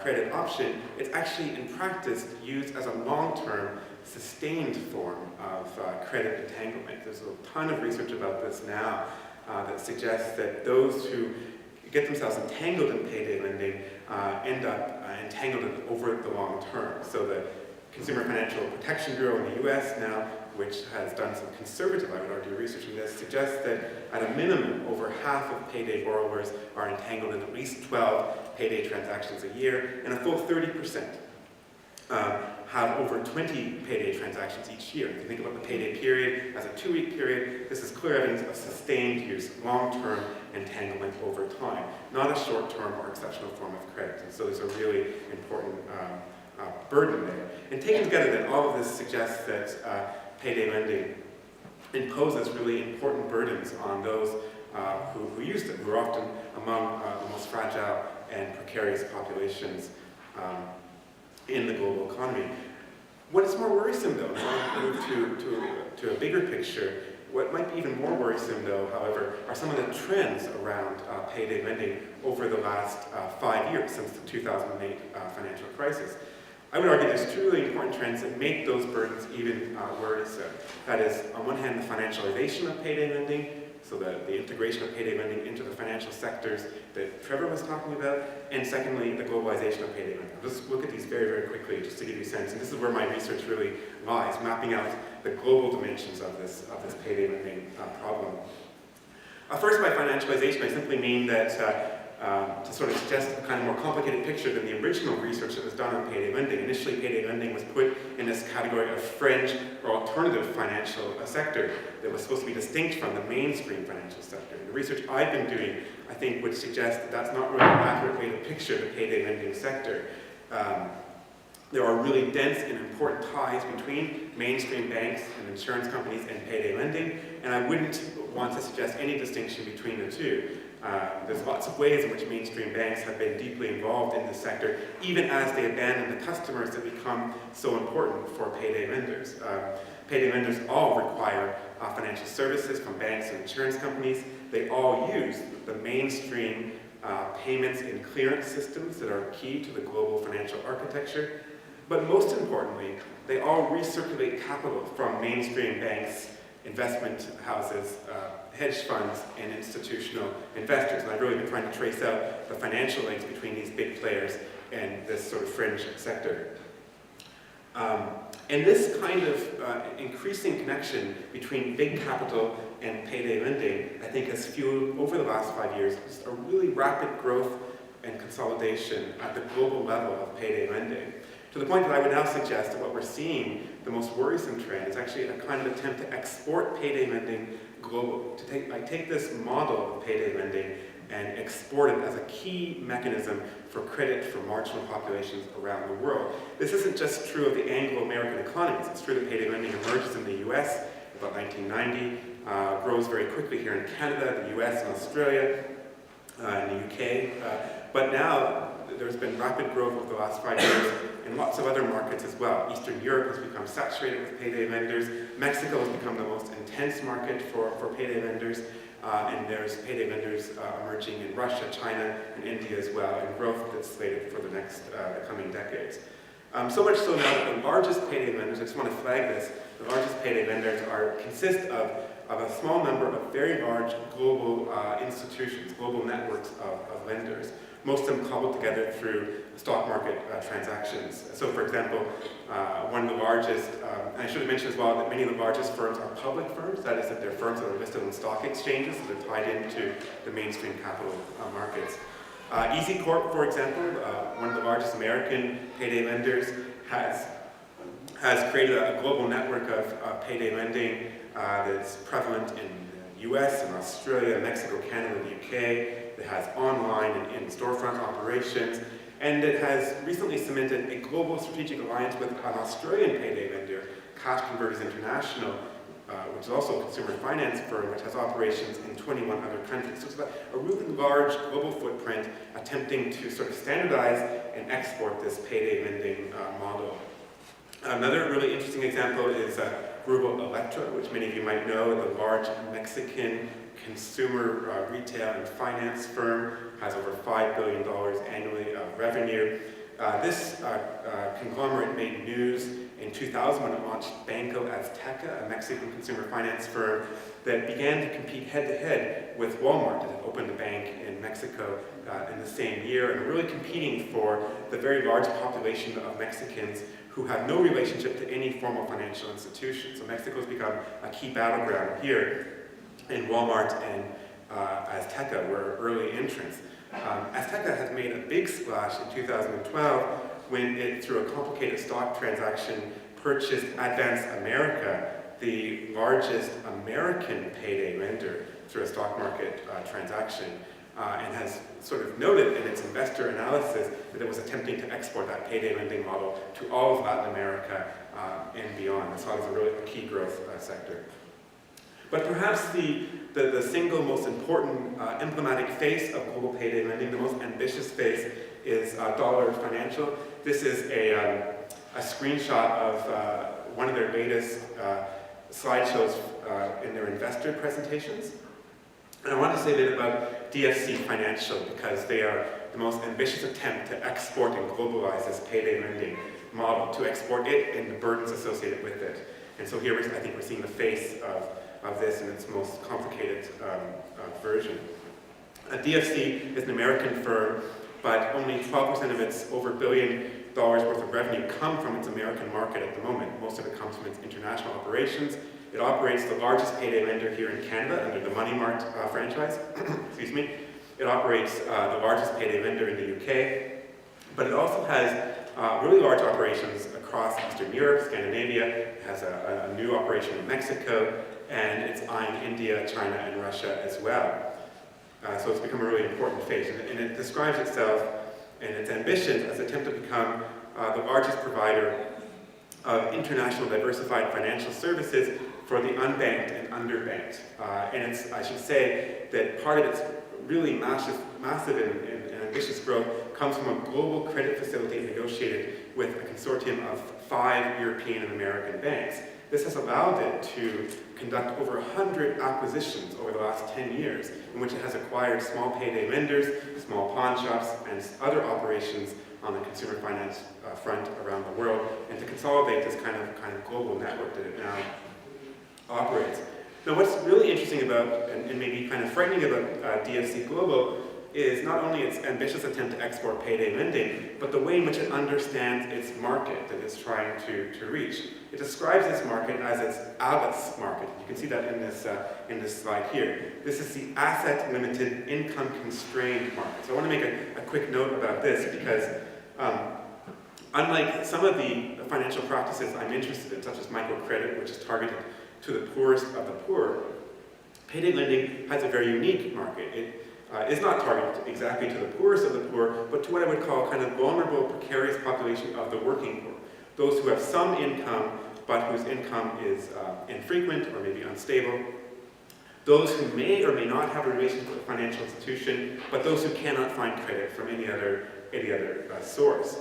credit option, it's actually, in practice, used as a long-term, sustained form of credit entanglement. There's a ton of research about this now that suggests that those who get themselves entangled in payday lending end up entangled over the long term. So the Consumer Financial Protection Bureau in the US now, which has done some conservative, I would argue, research in this, suggests that at a minimum, over half of payday borrowers are entangled in at least 12 payday transactions a year, and a full 30% have over 20 payday transactions each year. If you think about the payday period as a 2-week period, this is clear evidence of sustained use, long-term entanglement over time, not a short-term or exceptional form of credit. And so there's a really important burden there. And taken together, then, all of this suggests that payday lending imposes really important burdens on those who use them, who are often among the most fragile and precarious populations in the global economy. What is more worrisome, though, now we move to a bigger picture, what might be even more worrisome, though, however, are some of the trends around payday lending over the last 5 years, since the 2008 financial crisis. I would argue there's 2 really important trends that make those burdens even worrisome. That is, on one hand, the financialization of payday lending, so the integration of payday lending into the financial sectors that Trevor was talking about, and secondly, the globalization of payday lending. I'll just look at these very, very quickly just to give you a sense, and this is where my research really lies, mapping out the global dimensions of this payday lending problem. First, by financialization, I simply mean that to sort of suggest a kind of more complicated picture than the original research that was done on payday lending. Initially, payday lending was put in this category of fringe or alternative financial sector that was supposed to be distinct from the mainstream financial sector. And the research I've been doing, I think, would suggest that that's not really an accurate way to picture the payday lending sector. There are really dense and important ties between mainstream banks and insurance companies and payday lending, and I wouldn't want to suggest any distinction between the two. There's lots of ways in which mainstream banks have been deeply involved in this sector, even as they abandon the customers that become so important for payday lenders. Payday lenders all require financial services from banks and insurance companies. They all use the mainstream payments and clearance systems that are key to the global financial architecture. But most importantly, they all recirculate capital from mainstream banks, investment houses, hedge funds, and institutional investors. And I've really been trying to trace out the financial links between these big players and this sort of fringe sector. And this kind of increasing connection between big capital and payday lending, I think, has fueled, over the last 5 years, just a really rapid growth and consolidation at the global level of payday lending. To the point that I would now suggest that what we're seeing, the most worrisome trend, is actually a kind of attempt to export payday lending globally. To take this model of payday lending and export it as a key mechanism for credit for marginal populations around the world. This isn't just true of the Anglo-American economies. It's true that payday lending emerges in the US about 1990, grows very quickly here in Canada, the US and Australia, in the UK. But now there's been rapid growth over the last 5 years in lots of other markets as well. Eastern Europe has become saturated with payday lenders. Mexico has become the most intense market for payday lenders. And there's payday lenders emerging in Russia, China, and India as well, and growth that's slated for the coming decades. So much so now that the largest payday lenders, I just want to flag this, the largest payday lenders consist of a small number of very large global institutions, global networks of lenders, most of them cobbled together through stock market transactions. So for example, one of the largest, and I should have mentioned as well that many of the largest firms are public firms, that is that they're firms that are listed on stock exchanges, so they're tied into the mainstream capital markets. Easy Corp, for example, one of the largest American payday lenders, has created a global network of payday lending that's prevalent in the US and Australia, Mexico, Canada, and the UK. It has online and in-storefront operations, and it has recently cemented a global strategic alliance with an Australian payday lender, Cash Converters International, which is also a consumer finance firm, which has operations in 21 other countries. So it's got a really large global footprint attempting to sort of standardize and export this payday lending model. Another really interesting example is Grupo Electra, which many of you might know, the large Mexican consumer retail and finance firm, has over $5 billion annually of revenue. This conglomerate made news in 2000 when it launched Banco Azteca, a Mexican consumer finance firm that began to compete head-to-head with Walmart, that had opened a bank in Mexico in the same year, and really competing for the very large population of Mexicans who have no relationship to any formal financial institution. So Mexico's become a key battleground here, and Walmart and Azteca were early entrants. Azteca has made a big splash in 2012 when it, through a complicated stock transaction, purchased Advance America, the largest American payday lender, through a stock market transaction, and has sort of noted in its investor analysis that it was attempting to export that payday lending model to all of Latin America and beyond. And so it was a really key growth sector. But perhaps the single most important emblematic face of global payday lending, the most ambitious face, is Dollar Financial. This is a screenshot of one of their latest slideshows in their investor presentations. And I want to say a bit about DFC Financial because they are the most ambitious attempt to export and globalize this payday lending model, to export it and the burdens associated with it. And so here I think we're seeing the face of this in its most complicated version. DFC is an American firm, but only 12% of its over $1 billion worth of revenue come from its American market at the moment. Most of it comes from its international operations. It operates the largest payday lender here in Canada under the Money Mart franchise. Excuse me. It operates the largest payday lender in the UK, but it also has really large operations across Eastern Europe, Scandinavia. It has a new operation in Mexico, and it's eyeing India, China, and Russia as well. So it's become a really important face, and it describes itself and its ambitions as an attempt to become the largest provider of international diversified financial services for the unbanked and underbanked. And it's, I should say, that part of its really massive and ambitious growth comes from a global credit facility negotiated with a consortium of 5 European and American banks. This has allowed it to conduct over 100 acquisitions over the last 10 years, in which it has acquired small payday lenders, small pawn shops, and other operations on the consumer finance front around the world, and to consolidate this kind of global network that it now operates. Now, what's really interesting about, and maybe kind of frightening about DFC Global, is not only its ambitious attempt to export payday lending, but the way in which it understands its market that it's trying to reach. It describes this market as its ALICE market. You can see that in this slide here. This is the asset-limited, income-constrained market. So I want to make a quick note about this because unlike some of the financial practices I'm interested in, such as microcredit, which is targeted to the poorest of the poor, payday lending has a very unique market. It is not targeted exactly to the poorest of the poor, but to what I would call kind of vulnerable, precarious population of the working poor. Those who have some income, but whose income is infrequent or maybe unstable. Those who may or may not have a relationship with a financial institution, but those who cannot find credit from any other source.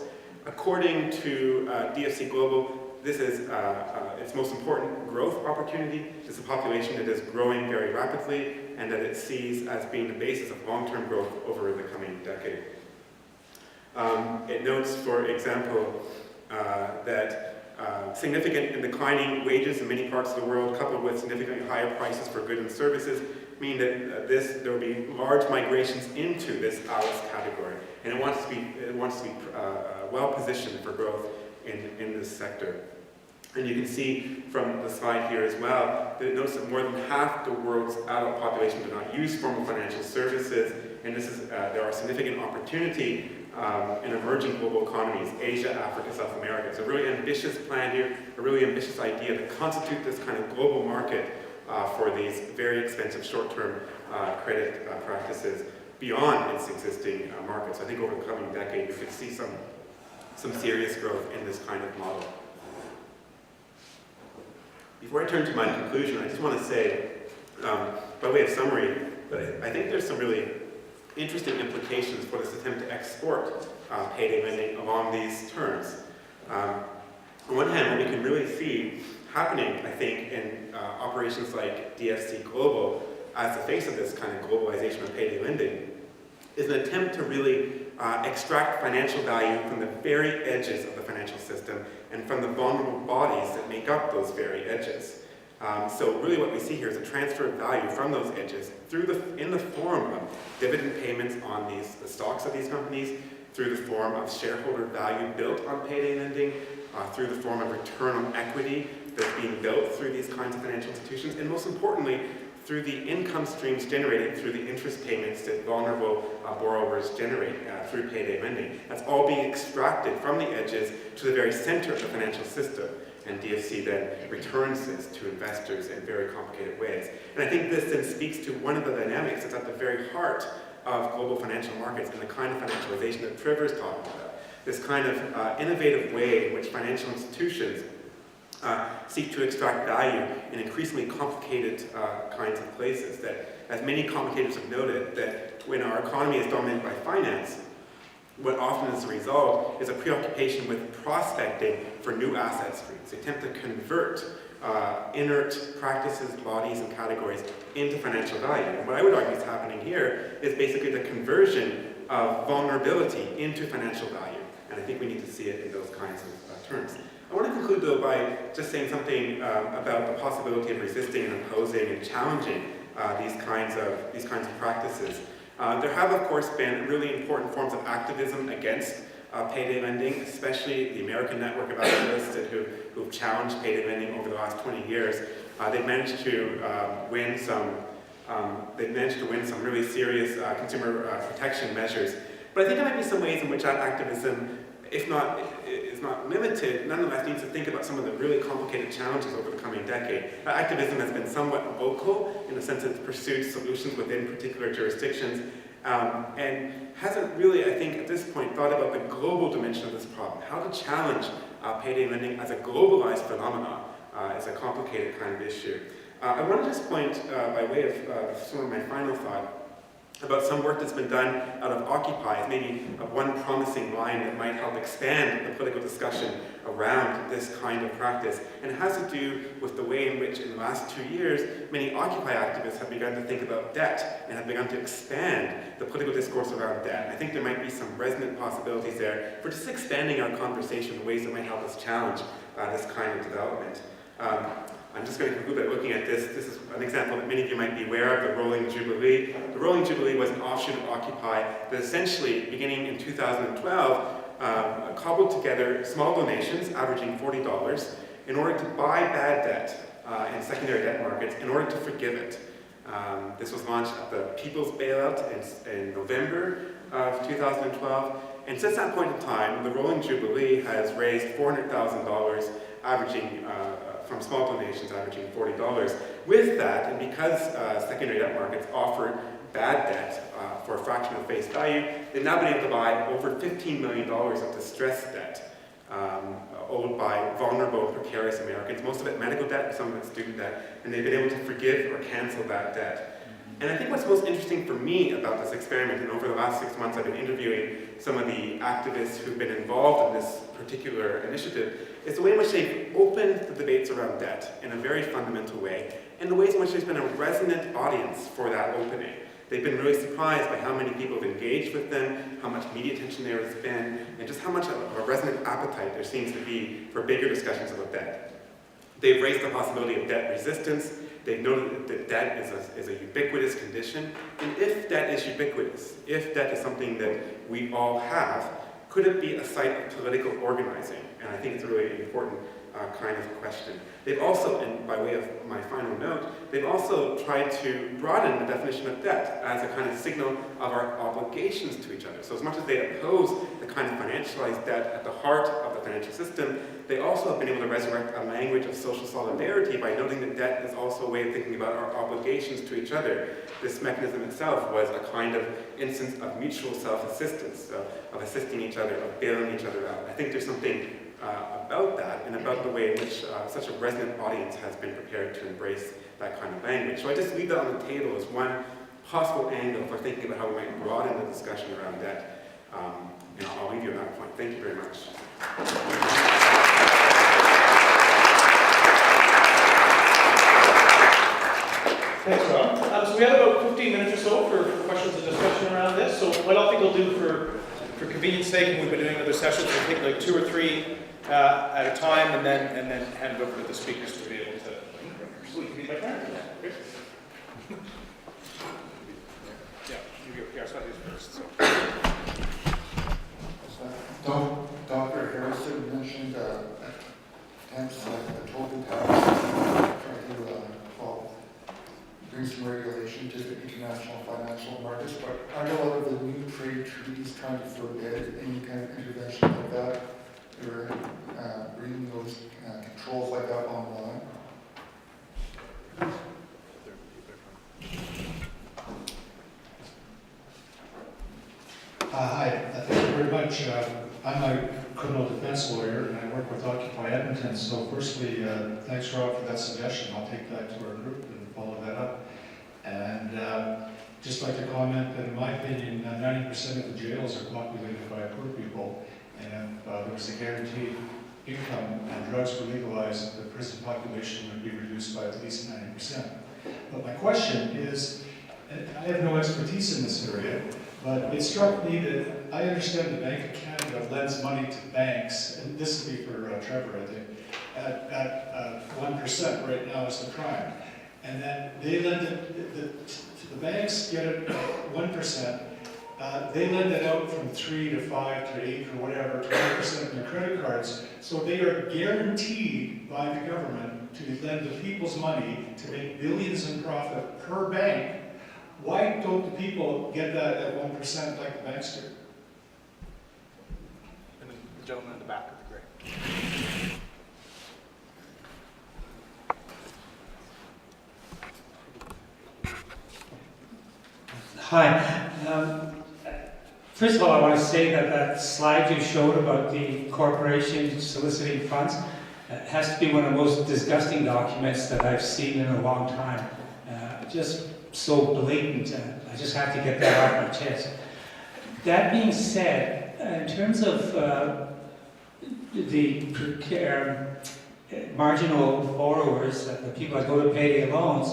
According to DFC Global, this is its most important growth opportunity. It's a population that is growing very rapidly and that it sees as being the basis of long-term growth over the coming decade. It notes, for example, that significant and declining wages in many parts of the world, coupled with significantly higher prices for goods and services, mean that there will be large migrations into this ALICE category, and it wants to be well positioned for growth in this sector. And you can see from the slide here as well that it notes that more than half the world's adult population do not use formal financial services, and this is there are significant opportunity in emerging global economies, Asia, Africa, South America. It's a really ambitious plan here, a really ambitious idea to constitute this kind of global market for these very expensive short-term credit practices beyond its existing markets. I think over the coming decade we could see some serious growth in this kind of model. Before I turn to my conclusion, I just want to say, by way of summary, that I think there's some really interesting implications for this attempt to export payday lending along these terms. On one hand, what we can really see happening, I think, in operations like DFC Global, as the face of this kind of globalization of payday lending, is an attempt to really extract financial value from the very edges of the financial system and from the vulnerable bodies that make up those very edges. So really what we see here is a transfer of value from those edges in the form of dividend payments on the stocks of these companies, through the form of shareholder value built on payday lending, through the form of return on equity that's being built through these kinds of financial institutions, and most importantly, through the income streams generated through the interest payments that vulnerable borrowers generate through payday lending. That's all being extracted from the edges to the very center of the financial system. And DFC then returns this to investors in very complicated ways. And I think this then speaks to one of the dynamics that's at the very heart of global financial markets and the kind of financialization that Trevor is talking about. This kind of innovative way in which financial institutions seek to extract value in increasingly complicated kinds of places. That, as many commentators have noted, that when our economy is dominated by finance, what often is the result is a preoccupation with prospecting for new asset streams. They attempt to convert inert practices, bodies, and categories into financial value. And what I would argue is happening here is basically the conversion of vulnerability into financial value. And I think we need to see it in those kinds of terms. I want to conclude, though, by just saying something about the possibility of resisting and opposing and challenging these kinds of practices. There have, of course, been really important forms of activism against payday lending, especially the American network of activists who've challenged payday lending over the last 20 years. They've managed to win some really serious consumer protection measures. But I think there might be some ways in which that activism, if not is not limited, nonetheless needs to think about some of the really complicated challenges over the coming decade. Activism has been somewhat vocal in the sense that it's pursued solutions within particular jurisdictions, and hasn't really, I think, at this point, thought about the global dimension of this problem. How to challenge payday lending as a globalized phenomenon is a complicated kind of issue. I want to just point, by way of sort of my final thought, about some work that's been done out of Occupy as maybe one promising line that might help expand the political discussion around this kind of practice. And it has to do with the way in which in the last 2 years, many Occupy activists have begun to think about debt and have begun to expand the political discourse around debt. I think there might be some resonant possibilities there for just expanding our conversation in ways that might help us challenge this kind of development. I'm just going to conclude by looking at this. This is an example that many of you might be aware of, the Rolling Jubilee. The Rolling Jubilee was an offshoot of Occupy that essentially, beginning in 2012, cobbled together small donations, averaging $40, in order to buy bad debt in secondary debt markets, in order to forgive it. This was launched at the People's Bailout in November of 2012. And since that point in time, the Rolling Jubilee has raised $400,000, averaging from small donations averaging $40. With that, and because secondary debt markets offer bad debt for a fraction of face value, they've now been able to buy over $15 million of distressed debt owed by vulnerable, precarious Americans, most of it medical debt, some of it student debt, and they've been able to forgive or cancel that debt. And I think what's most interesting for me about this experiment, and over the last 6 months I've been interviewing some of the activists who've been involved in this particular initiative, is the way in which they've opened the debates around debt in a very fundamental way, and the ways in which there's been a resonant audience for that opening. They've been really surprised by how many people have engaged with them, how much media attention there has been, and just how much of a resonant appetite there seems to be for bigger discussions about debt. They've raised the possibility of debt resistance. They've noted that debt is a ubiquitous condition. And if debt is ubiquitous, if debt is something that we all have, could it be a site of political organizing? And I think it's a really important kind of question. They've also, and by way of my final note, they've also tried to broaden the definition of debt as a kind of signal of our obligations to each other. So as much as they oppose the kind of financialized debt at the heart of the financial system, they also have been able to resurrect a language of social solidarity by noting that debt is also a way of thinking about our obligations to each other. This mechanism itself was a kind of instance of mutual self-assistance, of assisting each other, of bailing each other out. I think there's something about that and about the way in which such a resonant audience has been prepared to embrace that kind of language. So I just leave that on the table as one possible angle for thinking about how we might broaden the discussion around debt. And I'll leave you on that point. Thank you very much. Thanks, Rob. So we have about 15 minutes or so for questions and discussion around this. So what I think we'll do for convenience sake, and we've been doing other sessions, we'll take like 2 or 3 at a time, and then hand it over to the speakers to be able to. Oh, you can be my turn? Yeah, you go. Yeah, so I'll do first. So. Dr. Harrison mentioned attempts like a total tax, trying to bring some regulation to the international financial markets, but aren't a lot of the new trade treaties trying to forbid any kind of intervention like that, or bringing those controls like that online? Hi, thank you very much. I'm a criminal defense lawyer and I work with Occupy Edmonton. So firstly, thanks Rob for that suggestion. I'll take that to our group and follow that up. And just like to comment that in my opinion, 90% of the jails are populated by poor people. And if there was a guaranteed income and drugs were legalized, the prison population would be reduced by at least 90%. But my question is, I have no expertise in this area, but it struck me that I understand the Bank of Canada lends money to banks, and this would be for Trevor, I think, at 1% right now is the prime. And then they lend it, the banks get it at 1%, they lend it out from 3 to 5 to 8 or whatever, 20% of their credit cards. So they are guaranteed by the government to lend the people's money to make billions in profit per bank. Why don't the people get that at 1% like the banks do? And the gentleman in the back would be great. Hi. First of all, I want to say that that slide you showed about the corporation soliciting funds has to be one of the most disgusting documents that I've seen in a long time. Just so blatant. I just have to get that off my chest. That being said, in terms of the marginal borrowers, the people that go to payday loans,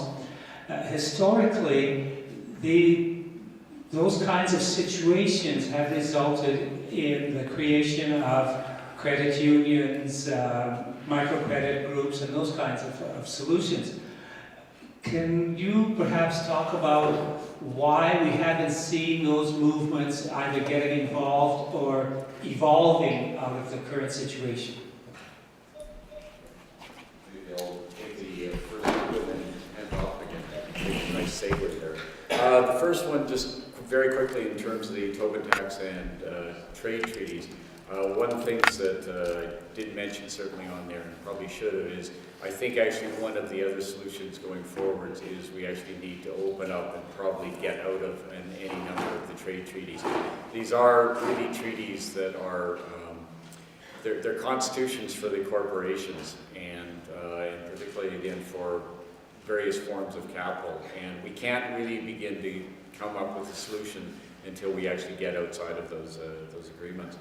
historically, those kinds of situations have resulted in the creation of credit unions, microcredit groups, and those kinds of solutions. Can you perhaps talk about why we haven't seen those movements either getting involved or evolving out of the current situation? Maybe I'll take the first one and hand off again. Make a nice segue there. The first one, just very quickly in terms of the Tobin tax and trade treaties. One of the things that I did mention certainly on there, and probably should have, is I think actually one of the other solutions going forwards is we actually need to open up and probably get out of any number of the trade treaties. These are really treaties that are, they're constitutions for the corporations, and particularly again for various forms of capital. And we can't really begin to come up with a solution until we actually get outside of those agreements.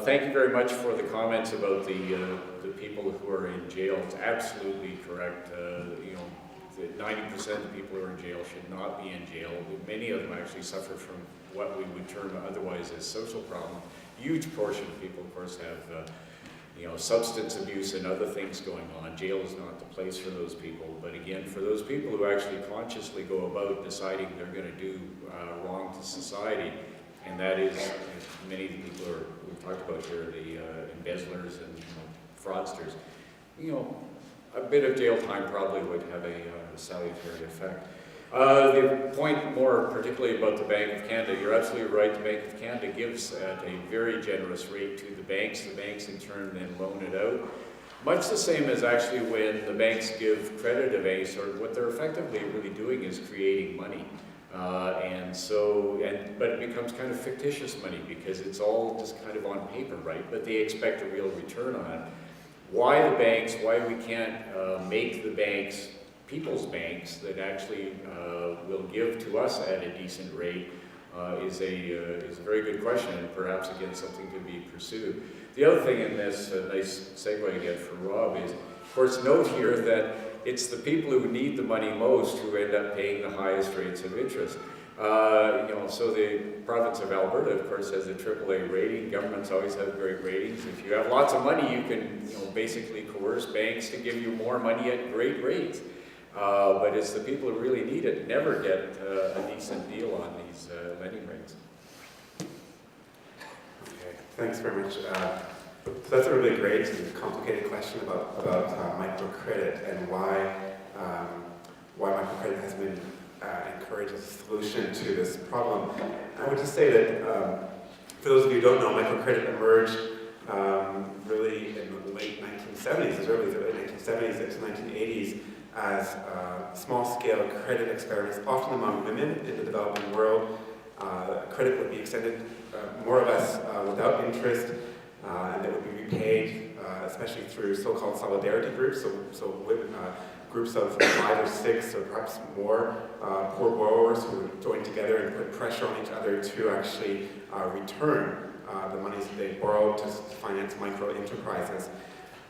Thank you very much for the comments about the people who are in jail. It's absolutely correct. You know, 90% of the people who are in jail should not be in jail. Many of them actually suffer from what we would term otherwise as social problems. Huge portion of people, of course, have you know, substance abuse and other things going on. Jail is not the place for those people. But again, for those people who actually consciously go about deciding they're going to do wrong to society, and that is, many of the people we've talked about here, the embezzlers and fraudsters, you know, a bit of jail time probably would have a salutary effect. The point more particularly about the Bank of Canada, you're absolutely right, the Bank of Canada gives at a very generous rate to the banks in turn then loan it out. Much the same as actually when the banks give credit of any sort, what they're effectively really doing is creating money. But it becomes kind of fictitious money because it's all just kind of on paper, right? But they expect a real return on it. Why the banks, why we can't make the banks people's banks that actually will give to us at a decent rate is a very good question, and perhaps again something to be pursued. The other thing in this, nice segue again for Rob, is of course note here that it's the people who need the money most who end up paying the highest rates of interest. So the province of Alberta, of course, has a AAA rating. Governments always have great ratings. If you have lots of money, you can basically coerce banks to give you more money at great rates. But it's the people who really need it never get a decent deal on these lending rates. Okay, thanks very much. So that's a really great and complicated question about microcredit and why microcredit has been encouraged as a solution to this problem. I would just say that for those of you who don't know, microcredit emerged really in the late 1970s, as early as the late 1970s into 1980s, as small-scale credit experiments, often among women in the developing world. Credit would be extended more or less without interest, and it would be repaid, especially through so-called solidarity groups, so women, groups of 5 or 6 or perhaps more poor borrowers who would join together and put pressure on each other to actually return the monies that they borrowed to finance micro-enterprises.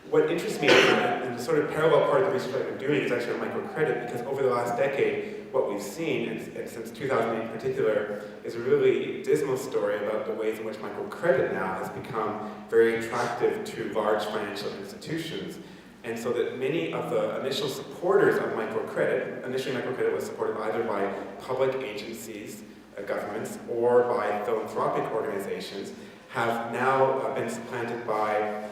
What interests me, and the sort of parallel part of the research I've been doing, is actually on microcredit, because over the last decade, what we've seen, and since 2008 in particular, is a really dismal story about the ways in which microcredit now has become very attractive to large financial institutions. And so that many of the initial supporters of microcredit, initially microcredit was supported either by public agencies, governments, or by philanthropic organizations, have now been supplanted by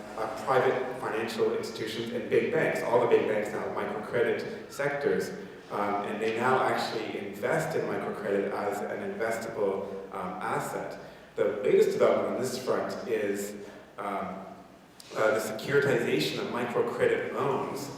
private financial institutions and big banks. All the big banks now have microcredit sectors, and they now actually invest in microcredit as an investable asset. The latest development on this front is the securitization of microcredit loans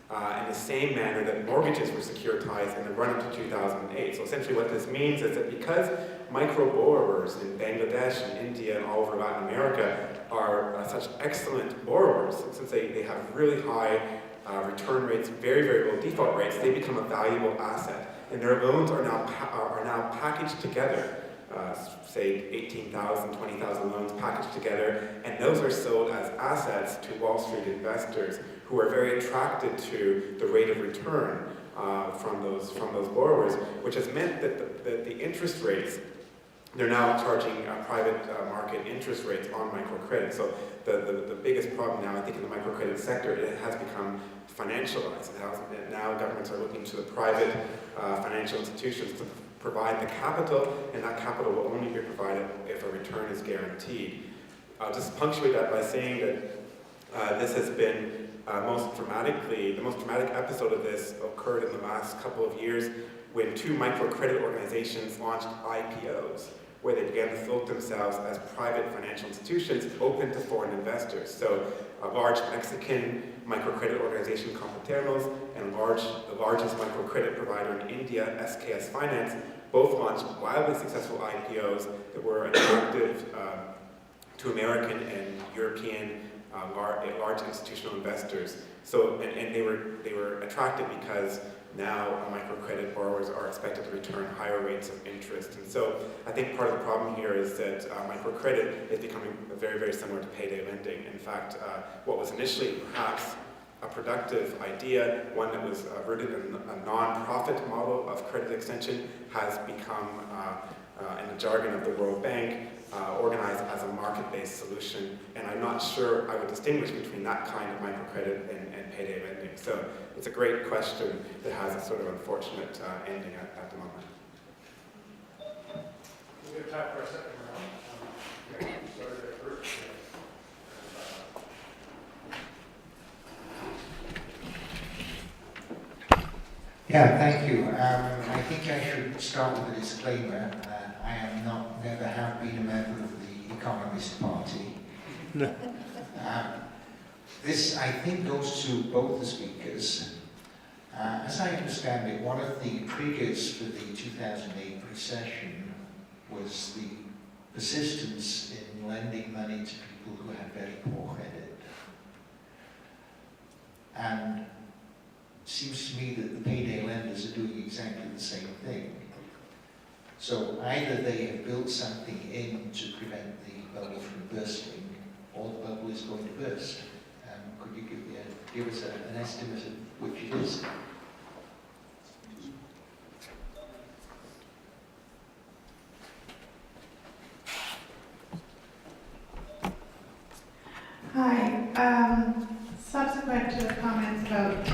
in the same manner that mortgages were securitized in the run-up to 2008. So essentially what this means is that because micro-borrowers in Bangladesh and India and all over Latin America are such excellent borrowers, since they have really high return rates, very, very low default rates, they become a valuable asset. And their loans are now packaged together. Say 18,000, 20,000 loans packaged together, and those are sold as assets to Wall Street investors who are very attracted to the rate of return from those borrowers, which has meant that the interest rates, they're now charging private market interest rates on microcredit. So the biggest problem now, I think, in the microcredit sector, it has become financialized. Now governments are looking to the private financial institutions to provide the capital, and that capital will only be provided if a return is guaranteed. I'll just punctuate that by saying that this has been the most dramatic episode of this occurred in the last couple of years when two microcredit organizations launched IPOs, where they began to float themselves as private financial institutions open to foreign investors. So a large Mexican microcredit organization called Profiteers and the largest microcredit provider in India, SKS Finance, both launched wildly successful IPOs that were attractive to American and European large institutional investors. So, and they were attractive because now microcredit borrowers are expected to return higher rates of interest. And so I think part of the problem here is that microcredit is becoming very, very similar to payday lending. In fact, what was initially perhaps a productive idea, one that was rooted in a non-profit model of credit extension, has become, in the jargon of the World Bank, organized as a market-based solution. And I'm not sure I would distinguish between that kind of microcredit and payday lending. So it's a great question that has a sort of unfortunate ending at the moment. We have time for a second round. Sorry there first. Yeah, thank you. I think I should start with a disclaimer. I am never have been a member of the Economist Party. This, I think, goes to both the speakers. As I understand it, one of the triggers for the 2008 recession was the persistence in lending money to people who had very poor credit. And it seems to me that the payday lenders are doing exactly the same thing. So either they have built something in to prevent the bubble from bursting, or the bubble is going to burst. Could you give us an estimate of which it is? Hi. Subsequent to the comments about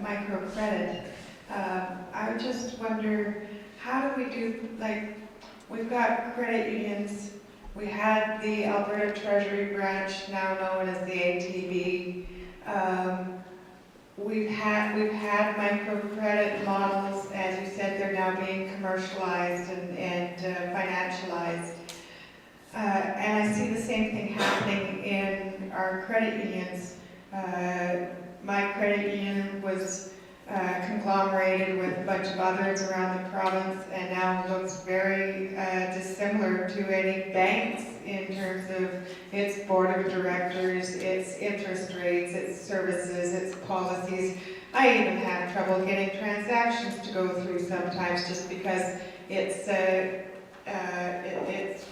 microcredit, I just wonder, how do we do, like, we've got credit unions, we had the Alberta Treasury branch, now known as the ATB. We've had microcredit models, as you said, they're now being commercialized and financialized. And I see the same thing happening in our credit unions. My credit union was conglomerated with a bunch of others around the province, and now looks very dissimilar to any banks in terms of its board of directors, its interest rates, its services, its policies. I even have trouble getting transactions to go through sometimes just because it's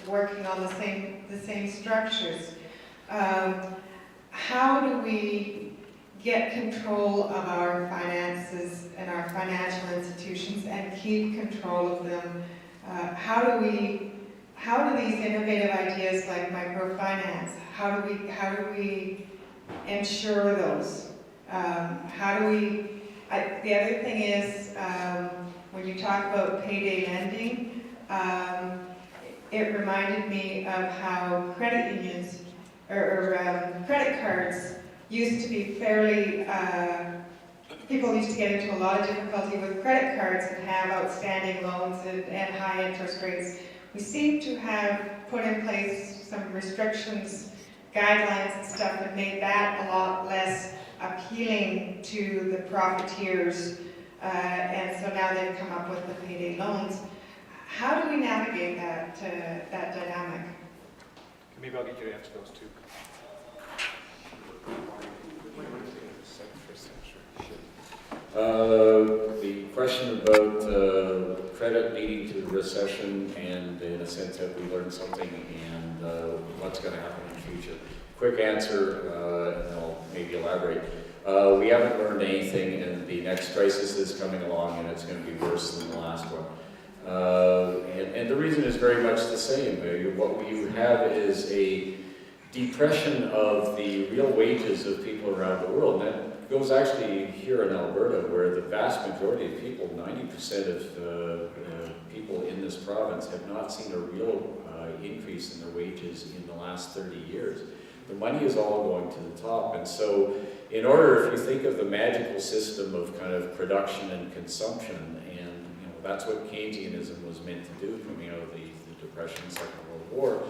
working on the same structures. How do we get control of our finances and our financial institutions and keep control of them? How do these innovative ideas like microfinance, how do we ensure those? The other thing is, when you talk about payday lending, it reminded me of how credit unions or credit cards used to be fairly, people used to get into a lot of difficulty with credit cards and have outstanding loans and high interest rates. We seem to have put in place some restrictions, guidelines and stuff that made that a lot less appealing to the profiteers. And so now they've come up with the payday loans. How do we navigate that dynamic? Maybe I'll get you to answer those two. The question about credit leading to recession, and in a sense have we learned something, and what's going to happen in the future. Quick answer, and I'll maybe elaborate. We haven't learned anything, and the next crisis is coming along, and it's going to be worse than the last one. And the reason is very much the same. What we have is a depression of the real wages of people around the world. And that goes actually here in Alberta, where the vast majority of people, 90% of people in this province, have not seen a real increase in their wages in the last 30 years. The money is all going to the top. And so in order, if you think of the magical system of kind of production and consumption, and that's what Keynesianism was meant to do coming out of the Depression, Second World War.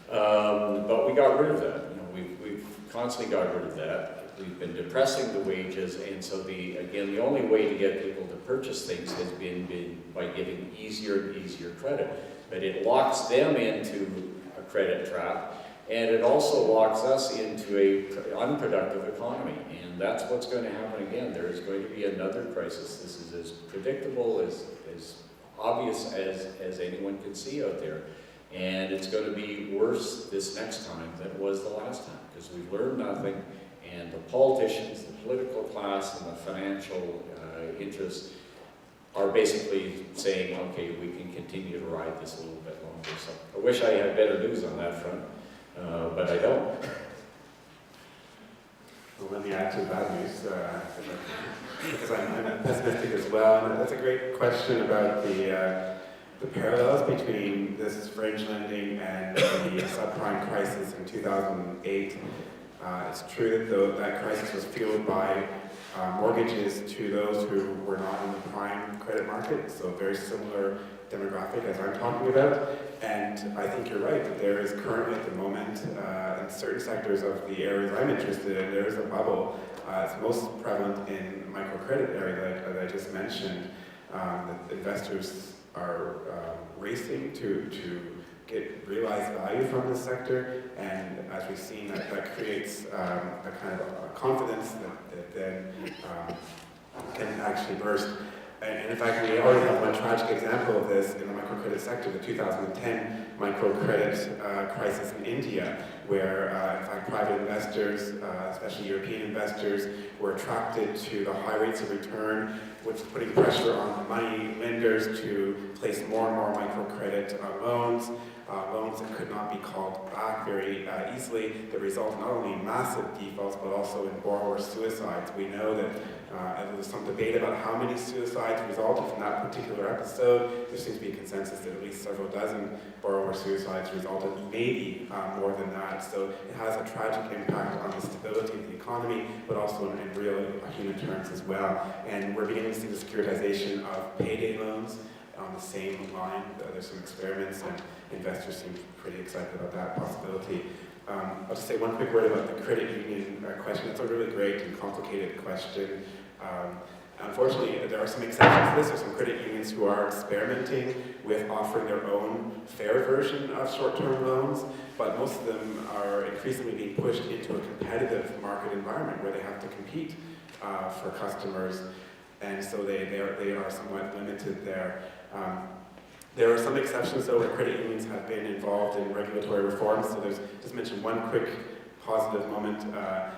But we got rid of that. We've constantly got rid of that. We've been depressing the wages, and so the only way to get people to purchase things has been by giving easier and easier credit. But it locks them into a credit trap, and it also locks us into an unproductive economy. And that's what's going to happen again. There is going to be another crisis. This is as predictable, as obvious as anyone can see out there. And it's going to be worse this next time than it was the last time, because we've learned nothing, and the politicians, the political class, and the financial interests are basically saying, okay, we can continue to ride this a little bit longer. So I wish I had better news on that front, but I don't. Well, let me add to that news, because I'm pessimistic as well. And that's a great question about the parallels between this fringe lending and the subprime crisis in 2008. It's true that that crisis was fueled by mortgages to those who were not in the prime credit market, so a very similar demographic as I'm talking about. And I think you're right, that there is currently at the moment, in certain sectors of the areas I'm interested in, there is a bubble. It's most prevalent in the microcredit area that I just mentioned, that investors are racing to get realized value from this sector, and as we've seen, that creates a kind of a confidence that then can actually burst. And in fact, we already have one tragic example of this in the microcredit sector, the 2010 microcredit crisis in India, where in fact private investors, especially European investors, were attracted to the high rates of return, which was putting pressure on the money lenders to place more and more microcredit loans that could not be called back very easily, that result not only in massive defaults, but also in borrower suicides. We know that there was some debate about how many suicides resulted from that particular episode. There seems to be a consensus that at least several dozen borrower suicides resulted, maybe more than that. So it has a tragic impact on the stability of the economy, but also in real human terms as well. And we're beginning to see the securitization of payday loans on the same line. There's some experiments, and investors seem pretty excited about that possibility. I'll just say one quick word about the credit union question. It's a really great and complicated question. Unfortunately, there are some exceptions to this. There's some credit unions who are experimenting with offering their own fair version of short-term loans, but most of them are increasingly being pushed into a competitive market environment where they have to compete for customers, and so they are somewhat limited there. There are some exceptions, though, where credit unions have been involved in regulatory reforms. So there's, just mention one quick positive moment. The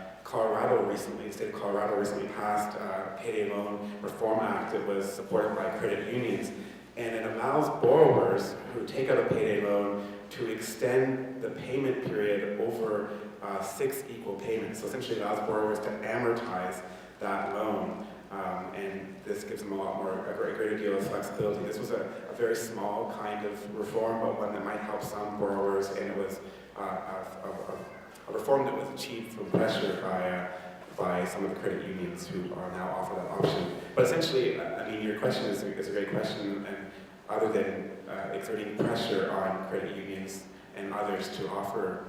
state of Colorado recently passed a Payday Loan Reform Act that was supported by credit unions. And it allows borrowers who take out a payday loan to extend the payment period over 6 equal payments. So essentially it allows borrowers to amortize that loan. And this gives them a greater deal of flexibility. This was a very small kind of reform, but one that might help some borrowers, and it was a reform that was achieved through pressure by some of the credit unions who are now offer that option. But essentially, I mean, your question is a great question, and other than exerting pressure on credit unions and others to offer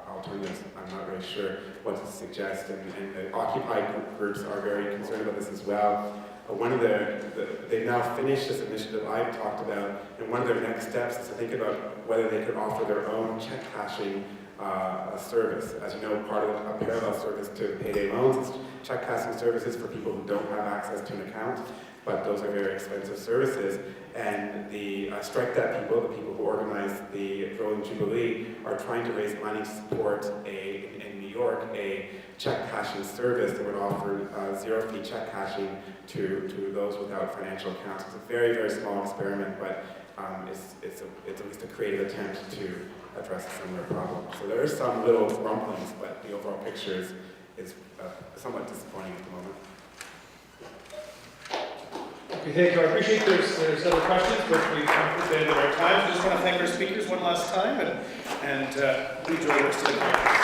alternatives, I'm not really sure what to suggest, and the Occupy groups are very concerned about this as well. They've now finished this initiative I've talked about, and one of their next steps is to think about whether they could offer their own check cashing service. As you know, part of a parallel service to payday loans is check cashing services for people who don't have access to an account, but those are very expensive services. And the strike debt people, the people who organize the Rolling Jubilee, are trying to raise money to support in New York, a check cashing service that would offer zero-fee check cashing to those without financial accounts. It's a very, very small experiment, but it's at least a creative attempt to address a similar problem. So there are some little rumblings, but the overall picture is somewhat disappointing at the moment. Okay, thank you. I appreciate there's other questions, but we've come to the end of our time. I just want to thank our speakers one last time, and please join us to the conference.